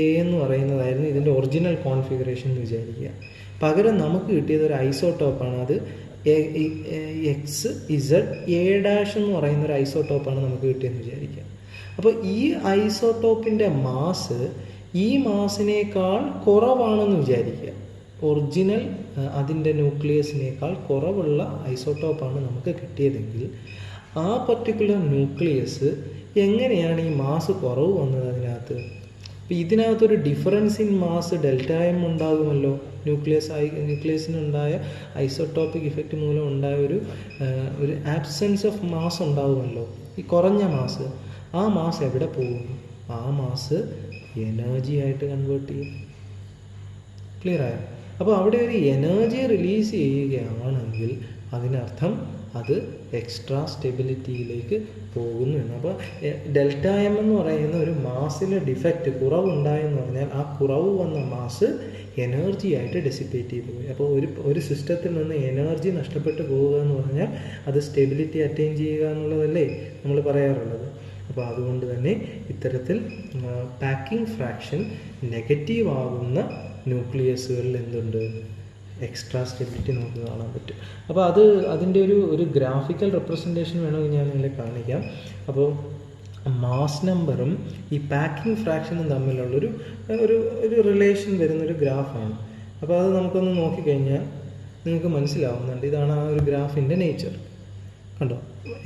എ എന്ന് പറയുന്നതായിരുന്നു ഇതിൻ്റെ ഒറിജിനൽ കോൺഫിഗറേഷൻ എന്ന് വിചാരിക്കുക. പകരം നമുക്ക് കിട്ടിയത് ഒരു ഐസോട്ടോപ്പാണ്. അത് എക്സ് ഇസഡ് എ ഡാഷ് എന്ന് പറയുന്ന ഒരു ഐസോട്ടോപ്പാണ് നമുക്ക് കിട്ടിയെന്ന് വിചാരിക്കുക. അപ്പോൾ ഈ ഐസോട്ടോപ്പിൻ്റെ മാസ് ഈ മാസിനേക്കാൾ കുറവാണെന്ന് വിചാരിക്കുക. ഒറിജിനൽ അതിൻ്റെ ന്യൂക്ലിയസിനേക്കാൾ കുറവുള്ള ഐസോട്ടോപ്പാണ് നമുക്ക് കിട്ടിയതെങ്കിൽ ആ പർട്ടിക്കുലർ ന്യൂക്ലിയസ് എങ്ങനെയാണ് ഈ മാസ് കുറവ് വന്നത് അതിനകത്ത്? അപ്പോൾ ഇതിനകത്തൊരു difference in mass delta M ഉണ്ടാകുമല്ലോ. ന്യൂക്ലിയസിനുണ്ടായ ഐസോട്ടോപ്പിക് ഇഫക്റ്റ് മൂലം ഉണ്ടായ ഒരു ആബ്സെൻസ് ഓഫ് മാസ് ഉണ്ടാകുമല്ലോ. ഈ കുറഞ്ഞ മാസ്, ആ മാസ് എവിടെ പോകും? ആ മാസ് എനർജി ആയിട്ട് കൺവേർട്ട് ചെയ്യും. ക്ലിയർ ആയോ? അപ്പോൾ അവിടെ ഒരു എനർജി റിലീസ് ചെയ്യുകയാണെങ്കിൽ അതിനർത്ഥം അത് എക്സ്ട്രാ സ്റ്റെബിലിറ്റിയിലേക്ക് പോകുന്നു എന്ന്. അപ്പോൾ ഡെൽറ്റ എം എന്ന് പറയുന്ന ഒരു മാസിലെ ഡിഫക്റ്റ് കുറവുണ്ടായെന്ന് പറഞ്ഞാൽ ആ കുറവ് വന്ന മാസ് എനർജി ആയിട്ട് ഡെസിപ്പേറ്റ് ചെയ്തു പോയി. അപ്പോൾ ഒരു സിസ്റ്റത്തിൽ നിന്ന് എനർജി നഷ്ടപ്പെട്ടു പോവുക എന്ന് പറഞ്ഞാൽ അത് സ്റ്റെബിലിറ്റി അറ്റൈൻ ചെയ്യുക എന്നുള്ളതല്ലേ നമ്മൾ പറയാറുള്ളത്. അപ്പോൾ അതുകൊണ്ട് തന്നെ ഇത്തരത്തിൽ പാക്കിംഗ് ഫ്രാക്ഷൻ നെഗറ്റീവ് ആകുന്ന ന്യൂക്ലിയസുകളിൽ എന്തുണ്ട്? എക്സ്ട്രാ സ്റ്റെബിലിറ്റി നമുക്ക് കാണാൻ പറ്റും. അപ്പോൾ അതിൻ്റെ ഒരു ഗ്രാഫിക്കൽ റെപ്രസെൻറ്റേഷൻ വേണമെങ്കിൽ ഞാൻ നിങ്ങളെ കാണിക്കാം. അപ്പോൾ മാസ് നമ്പറും ഈ പാക്കിംഗ് ഫ്രാക്ഷനും തമ്മിലുള്ളൊരു റിലേഷൻ വരുന്നൊരു ഗ്രാഫാണ്. അപ്പോൾ അത് നമുക്കൊന്ന് നോക്കിക്കഴിഞ്ഞാൽ നിങ്ങൾക്ക് മനസ്സിലാവുന്നുണ്ട്. ഇതാണ് ആ ഒരു ഗ്രാഫിൻ്റെ നേച്ചർ. കണ്ടോ?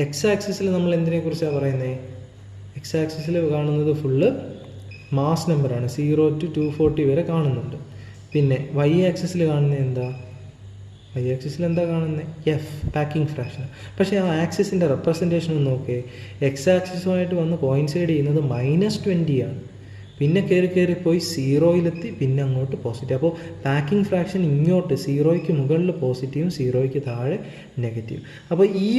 എക്സ് ആക്സിസിൽ നമ്മൾ എന്തിനെക്കുറിച്ചാണ് പറയുന്നത്? എക്സ് ആക്സിസിൽ കാണുന്നത് ഫുള്ള് മാസ് നമ്പറാണ്. 0 to 240 വരെ കാണുന്നുണ്ട്. പിന്നെ വൈ ആക്സിസിൽ കാണുന്നത് എന്താ? വൈ ആക്സിസിൽ എന്താ കാണുന്നത്? F, packing fraction. പക്ഷേ ആ ആക്സിസിൻ്റെ റെപ്രസെൻറ്റേഷൻ ഒന്ന് നോക്കേ. എക്സ് ആക്സിസുമായിട്ട് വന്ന് കോയിൻസൈഡ് ചെയ്യുന്നത് -20 ആണ്. പിന്നെ കയറി പോയി 0-ലെത്തി, പിന്നെ അങ്ങോട്ട് പോസിറ്റീവ്. അപ്പോൾ പാക്കിംഗ് ഫ്രാക്ഷൻ ഇങ്ങോട്ട് 0-ക്ക് മുകളിൽ പോസിറ്റീവും 0-ക്ക് താഴെ നെഗറ്റീവ്. അപ്പോൾ ഈ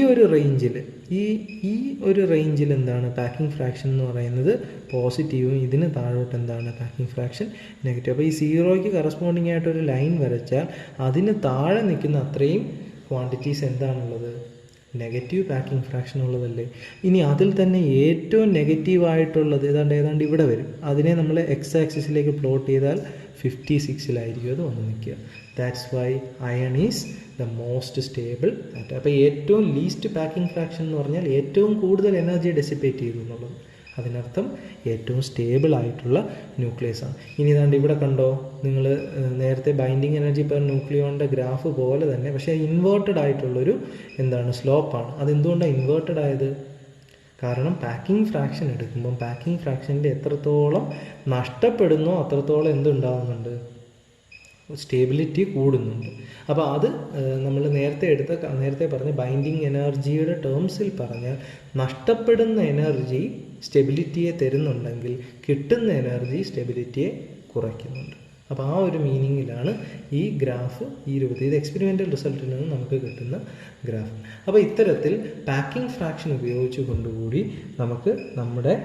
ഒരു റേഞ്ചിൽ എന്താണ് പാക്കിംഗ് ഫ്രാക്ഷൻ എന്ന് പറയുന്നത്? പോസിറ്റീവും ഇതിന് താഴോട്ട് എന്താണ് പാക്കിംഗ് ഫ്രാക്ഷൻ? നെഗറ്റീവ്. അപ്പോൾ ഈ 0-ക്ക് കറസ്പോണ്ടിങ് ആയിട്ടൊരു ലൈൻ വരച്ചാൽ അതിന് താഴെ നിൽക്കുന്ന അത്രയും ക്വാണ്ടിറ്റീസ് എന്താണുള്ളത്? നെഗറ്റീവ് പാക്കിംഗ് ഫ്രാക്ഷൻ ഉള്ളതല്ലേ. ഇനി അതിൽ തന്നെ ഏറ്റവും നെഗറ്റീവായിട്ടുള്ളത് ഏതാണ്ട് ഇവിടെ വരും. അതിനെ നമ്മൾ എക്സ് ആക്സിസിലേക്ക് പ്ലോട്ട് ചെയ്താൽ 56-ലായിരിക്കും അത് വന്ന് നിൽക്കുക. That's why iron is the most stable. അപ്പോൾ ഏറ്റവും ലീസ്റ്റ് പാക്കിംഗ് ഫ്രാക്ഷൻ എന്ന് പറഞ്ഞാൽ ഏറ്റവും കൂടുതൽ എനർജി ഡെസിപ്പേറ്റ് ചെയ്തു എന്നുള്ളത്. അതിനർത്ഥം ഏറ്റവും സ്റ്റേബിൾ ആയിട്ടുള്ള ന്യൂക്ലിയസ് ആണ്. ഇനി ഇതാണ്ട് ഇവിടെ കണ്ടോ, നിങ്ങൾ നേരത്തെ ബൈൻഡിങ് എനർജി പെർ ന്യൂക്ലിയോണിൻ്റെ ഗ്രാഫ് പോലെ തന്നെ, പക്ഷേ ഇൻവേർട്ടഡ് ആയിട്ടുള്ളൊരു സ്ലോപ്പാണ്. അതെന്തുകൊണ്ടാണ് ഇൻവേർട്ടഡ് ആയത്? കാരണം പാക്കിംഗ് ഫ്രാക്ഷൻ എടുക്കുമ്പം പാക്കിംഗ് ഫ്രാക്ഷൻ്റെ എത്രത്തോളം നഷ്ടപ്പെടുന്നോ അത്രത്തോളം എന്തുണ്ടാകുന്നുണ്ട്? സ്റ്റേബിലിറ്റി കൂടുന്നുണ്ട്. അപ്പോൾ അത് നമ്മൾ നേരത്തെ പറഞ്ഞ ബൈൻഡിങ് എനർജിയുടെ ടേംസിൽ പറഞ്ഞാൽ നഷ്ടപ്പെടുന്ന എനർജി സ്റ്റെബിലിറ്റിയെ തരുന്നുണ്ടെങ്കിൽ കിട്ടുന്ന എനർജി സ്റ്റെബിലിറ്റിയെ കുറയ്ക്കുന്നുണ്ട്. അപ്പോൾ ആ ഒരു മീനിങ്ങിലാണ് ഈ ഗ്രാഫ് ഇത് എക്സ്പെരിമെൻ്റൽ റിസൾട്ടിൽ നിന്ന് നമുക്ക് കിട്ടുന്ന ഗ്രാഫ്. അപ്പോൾ ഇത്തരത്തിൽ പാക്കിംഗ് ഫ്രാക്ഷൻ ഉപയോഗിച്ചു കൊണ്ടുകൂടി നമുക്ക് നമ്മുടെ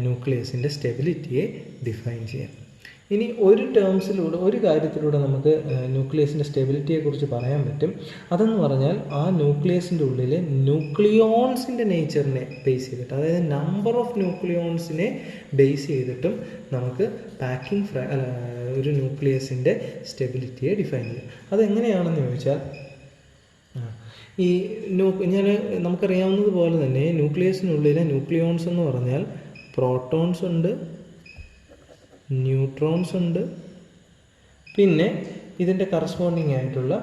ന്യൂക്ലിയസിൻ്റെ സ്റ്റെബിലിറ്റിയെ ഡിഫൈൻ ചെയ്യാം. ഇനി ഒരു കാര്യത്തിലൂടെ നമുക്ക് ന്യൂക്ലിയസിൻ്റെ സ്റ്റെബിലിറ്റിയെക്കുറിച്ച് പറയാൻ പറ്റും. അതെന്ന് പറഞ്ഞാൽ ആ ന്യൂക്ലിയസിൻ്റെ ഉള്ളിലെ ന്യൂക്ലിയോൺസിൻ്റെ നേച്ചറിനെ ബേസ് ചെയ്തിട്ട്, അതായത് നമ്പർ ഓഫ് ന്യൂക്ലിയോൺസിനെ ബേസ് ചെയ്തിട്ടും നമുക്ക് ഒരു ന്യൂക്ലിയസിൻ്റെ സ്റ്റെബിലിറ്റിയെ ഡിഫൈൻ ചെയ്യാം. അതെങ്ങനെയാണെന്ന് ചോദിച്ചാൽ, നമുക്കറിയാവുന്നതുപോലെ തന്നെ ന്യൂക്ലിയസിനുള്ളിലെ ന്യൂക്ലിയോൺസ് എന്ന് പറഞ്ഞാൽ പ്രോട്ടോൺസ് ഉണ്ട്, ന്യൂട്രോൺസ് ഉണ്ട്, പിന്നെ ഇതിൻ്റെ കറസ്പോണ്ടിങ് ആയിട്ടുള്ള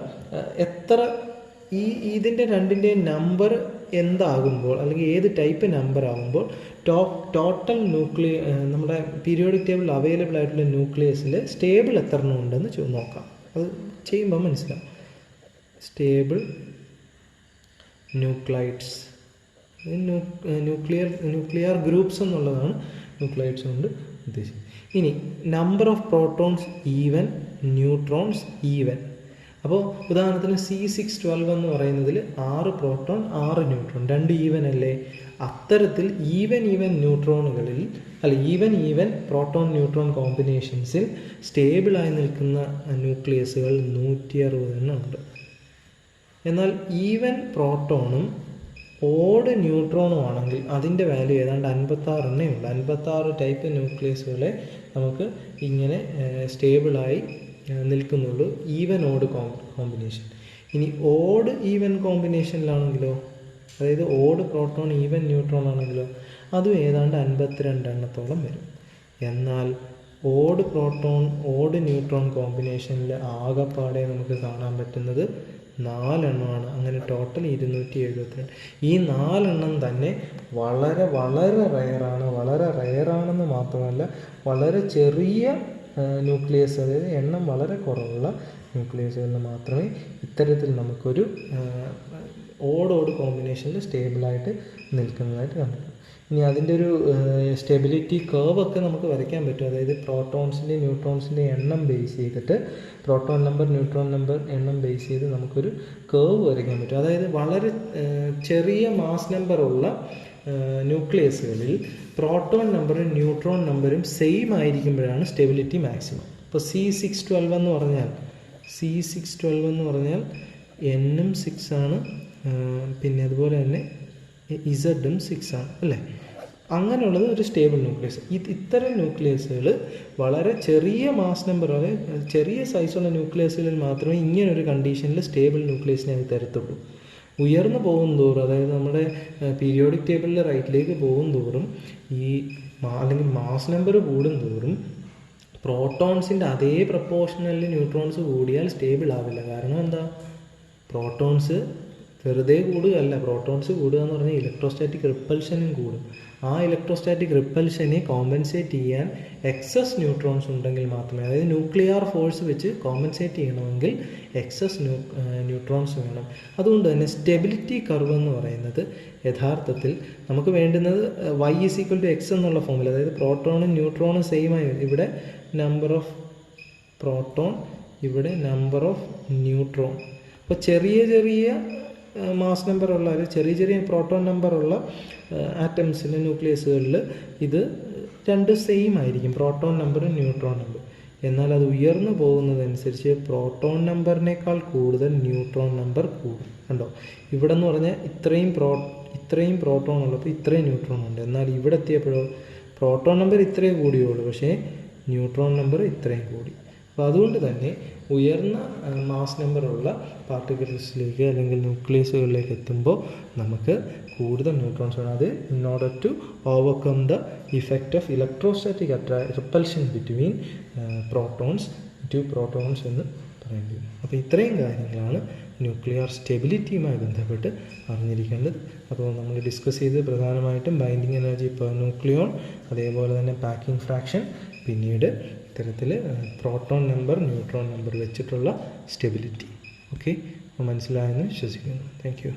ഇതിൻ്റെ രണ്ടിൻ്റെയും നമ്പർ എന്താകുമ്പോൾ, അല്ലെങ്കിൽ ഏത് ടൈപ്പ് നമ്പർ ആകുമ്പോൾ ടോട്ടൽ നമ്മുടെ പീരിയോഡിക് ടേബിളിൽ അവൈലബിൾ ആയിട്ടുള്ള ന്യൂക്ലിയസിൽ സ്റ്റേബിൾ എത്ര എണ്ണം ഉണ്ടെന്ന് നോക്കാം. അത് ചെയ്യുമ്പോൾ മനസ്സിലാവും. സ്റ്റേബിൾ ന്യൂക്ലൈഡ്സ്, ന്യൂക്ലിയർ ഗ്രൂപ്പ്സ് എന്നുള്ളതാണ് ന്യൂക്ലൈഡ്സ് കൊണ്ട് ഉദ്ദേശിക്കുന്നത്. ഇനി number of protons even, neutrons even. അപ്പോൾ ഉദാഹരണത്തിന് C612 എന്ന് പറയുന്നതിൽ 6 പ്രോട്ടോൺ 6 ന്യൂട്രോൺ, 2 ഈവൻ അല്ലേ? അത്തരത്തിൽ ഈവൻ ന്യൂട്രോണുകളിൽ ഈവൻ പ്രോട്ടോൺ ന്യൂട്രോൺ കോമ്പിനേഷൻസിൽ സ്റ്റേബിളായി നിൽക്കുന്ന ന്യൂക്ലിയസുകൾ 160 എണ്ണം ഉണ്ട്. എന്നാൽ ഈവൻ പ്രോട്ടോണും ഓഡ് ന്യൂട്രോണും ആണെങ്കിൽ അതിൻ്റെ വാല്യൂ ഏതാണ്ട് 56 ഉള്ളൂ. 56 ടൈപ്പ് ന്യൂക്ലിയസുകളെ നമുക്ക് ഇങ്ങനെ സ്റ്റേബിളായി നിൽക്കുന്നുള്ളൂ ഈവൻ ഓഡ് കോമ്പിനേഷൻ. ഇനി ഓഡ് ഈവൻ കോമ്പിനേഷനിലാണെങ്കിലോ, അതായത് ഓഡ് പ്രോട്ടോൺ ഈവൻ ന്യൂട്രോൺ ആണെങ്കിലോ അതും ഏതാണ്ട് 52 എണ്ണത്തോളം വരും. എന്നാൽ ഓഡ് പ്രോട്ടോൺ ഓഡ് ന്യൂട്രോൺ കോമ്പിനേഷനിൽ ആകെപ്പാടെ നമുക്ക് കാണാൻ പറ്റുന്നത് 4 എണ്ണമാണ്. അങ്ങനെ ടോട്ടൽ 272. ഈ 4 എണ്ണം തന്നെ വളരെ വളരെ റെയറാണ്. വളരെ റെയറാണെന്ന് മാത്രമല്ല വളരെ ചെറിയ ന്യൂക്ലിയസ്, അതായത് എണ്ണം വളരെ കുറവുള്ള ന്യൂക്ലിയസുകളിൽ മാത്രമേ ഇത്തരത്തിൽ നമുക്കൊരു ഓഡ് കോമ്പിനേഷനിൽ സ്റ്റേബിളായിട്ട് നിൽക്കുന്നതായിട്ട് കണ്ടിട്ടുണ്ട്. ഇനി അതിൻ്റെ ഒരു സ്റ്റെബിലിറ്റി കർവൊക്കെ നമുക്ക് വരയ്ക്കാൻ പറ്റും. അതായത് പ്രോട്ടോൺസിൻ്റെ ന്യൂട്രോൺസിൻ്റെ എണ്ണം ബേസ് ചെയ്തിട്ട്, പ്രോട്ടോൺ നമ്പർ ന്യൂട്രോൺ നമ്പർ എണ്ണം ബേസ് ചെയ്ത് നമുക്കൊരു കർവ് വരയ്ക്കാൻ പറ്റും. അതായത് വളരെ ചെറിയ മാസ് നമ്പറുള്ള ന്യൂക്ലിയസുകളിൽ പ്രോട്ടോൺ നമ്പറും ന്യൂട്രോൺ നമ്പറും സെയിം ആയിരിക്കുമ്പോഴാണ് സ്റ്റെബിലിറ്റി മാക്സിമം. ഇപ്പോൾ C612 എന്ന് പറഞ്ഞാൽ എന്നും 6 ആണ്, പിന്നെ അതുപോലെ തന്നെ ഇസഡും 6 ആണ് അല്ലേ. അങ്ങനെയുള്ളത് ഒരു സ്റ്റേബിൾ ന്യൂക്ലിയസ്. ഇത്തരം ന്യൂക്ലിയസുകൾ വളരെ ചെറിയ മാസ് നമ്പർ, അതായത് ചെറിയ സൈസുള്ള ന്യൂക്ലിയസുകളിൽ മാത്രമേ ഇങ്ങനൊരു കണ്ടീഷനിൽ സ്റ്റേബിൾ ന്യൂക്ലിയസിനെ അത് തരത്തുള്ളൂ. ഉയർന്നു പോകും തോറും, അതായത് നമ്മുടെ പീരിയോഡിക് ടേബിളിൽ റൈറ്റിലേക്ക് പോകും തോറും അല്ലെങ്കിൽ മാസ് നമ്പർ കൂടും തോറും പ്രോട്ടോൺസിൻ്റെ അതേ പ്രപ്പോർഷണലിൽ ന്യൂട്രോൺസ് കൂടിയാൽ സ്റ്റേബിൾ ആവില്ല. കാരണം എന്താ? പ്രോട്ടോൺസ് വെറുതെ കൂടുകയല്ല, പ്രോട്ടോൺസ് കൂടുക എന്ന് പറഞ്ഞാൽ ഇലക്ട്രോസ്റ്റാറ്റിക് റിപ്പൽഷനും കൂടും. ആ ഇലക്ട്രോസ്റ്റാറ്റിക് റിപ്പൽഷനെ കോമ്പൻസേറ്റ് ചെയ്യാൻ എക്സസ് ന്യൂട്രോൺസ് ഉണ്ടെങ്കിൽ മാത്രമേ, അതായത് ന്യൂക്ലിയർ ഫോഴ്സ് വെച്ച് കോമ്പൻസേറ്റ് ചെയ്യണമെങ്കിൽ എക്സസ് ന്യൂട്രോൺസ് വേണം. അതുകൊണ്ട് തന്നെ സ്റ്റെബിലിറ്റി കർവ് എന്ന് പറയുന്നത് യഥാർത്ഥത്തിൽ നമുക്ക് വേണ്ടുന്നത് y=x എന്നുള്ള ഫോമിൽ, അതായത് പ്രോട്ടോണും ന്യൂട്രോണും സെയിം ആയി, ഇവിടെ നമ്പർ ഓഫ് പ്രോട്ടോൺ, ഇവിടെ നമ്പർ ഓഫ് ന്യൂട്രോൺ. അപ്പോൾ ചെറിയ ചെറിയ മാസ് നമ്പറുള്ള, ചെറിയ ചെറിയ പ്രോട്ടോൺ നമ്പറുള്ള ആറ്റംസിൽ, ന്യൂക്ലിയസുകളിൽ ഇത് രണ്ടും സെയിം ആയിരിക്കും, പ്രോട്ടോൺ നമ്പറും ന്യൂട്രോൺ നമ്പറും. എന്നാൽ അത് ഉയർന്നു പോകുന്നതനുസരിച്ച് പ്രോട്ടോൺ നമ്പറിനേക്കാൾ കൂടുതൽ ന്യൂട്രോൺ നമ്പർ കൂടും. കണ്ടോ, ഇവിടെ എന്ന് പറഞ്ഞാൽ ഇത്രയും പ്രോട്ടോൺ ഉള്ളപ്പോൾ ഇത്രയും ന്യൂട്രോൺ ഉണ്ട്. എന്നാൽ ഇവിടെ എത്തിയപ്പോഴോ പ്രോട്ടോൺ നമ്പർ ഇത്രയും കൂടിയുള്ളൂ, പക്ഷേ ന്യൂട്രോൺ നമ്പർ ഇത്രയും കൂടി. അപ്പോൾ അതുകൊണ്ട് തന്നെ ഉയർന്ന മാസ് നമ്പറുള്ള പാർട്ടിക്കിൾസിലേക്ക് അല്ലെങ്കിൽ ന്യൂക്ലിയസുകളിലേക്ക് എത്തുമ്പോൾ നമുക്ക് കൂടുതൽ ന്യൂട്രോൺസ് വേണം. അത് in order to overcome the effect of electrostatic repulsion between two protons എന്ന് പറയേണ്ടി വരും. അപ്പോൾ ഇത്രയും കാര്യങ്ങളാണ് ന്യൂക്ലിയർ സ്റ്റെബിലിറ്റിയുമായി ബന്ധപ്പെട്ട് അറിഞ്ഞിരിക്കേണ്ടത്. അപ്പോൾ നമ്മൾ ഡിസ്കസ് ചെയ്ത് പ്രധാനമായിട്ടും ബൈൻഡിങ് എനർജി പെർ ന്യൂക്ലിയോൺ, അതേപോലെ തന്നെ പാക്കിംഗ് ഫ്രാക്ഷൻ, പിന്നീട് ഇത്തരത്തിൽ പ്രോട്ടോൺ നമ്പർ ന്യൂട്രോൺ നമ്പർ വെച്ചിട്ടുള്ള സ്റ്റെബിലിറ്റി. ഓക്കെ, അപ്പോൾ മനസ്സിലായെന്ന് വിശ്വസിക്കുന്നു. Thank you.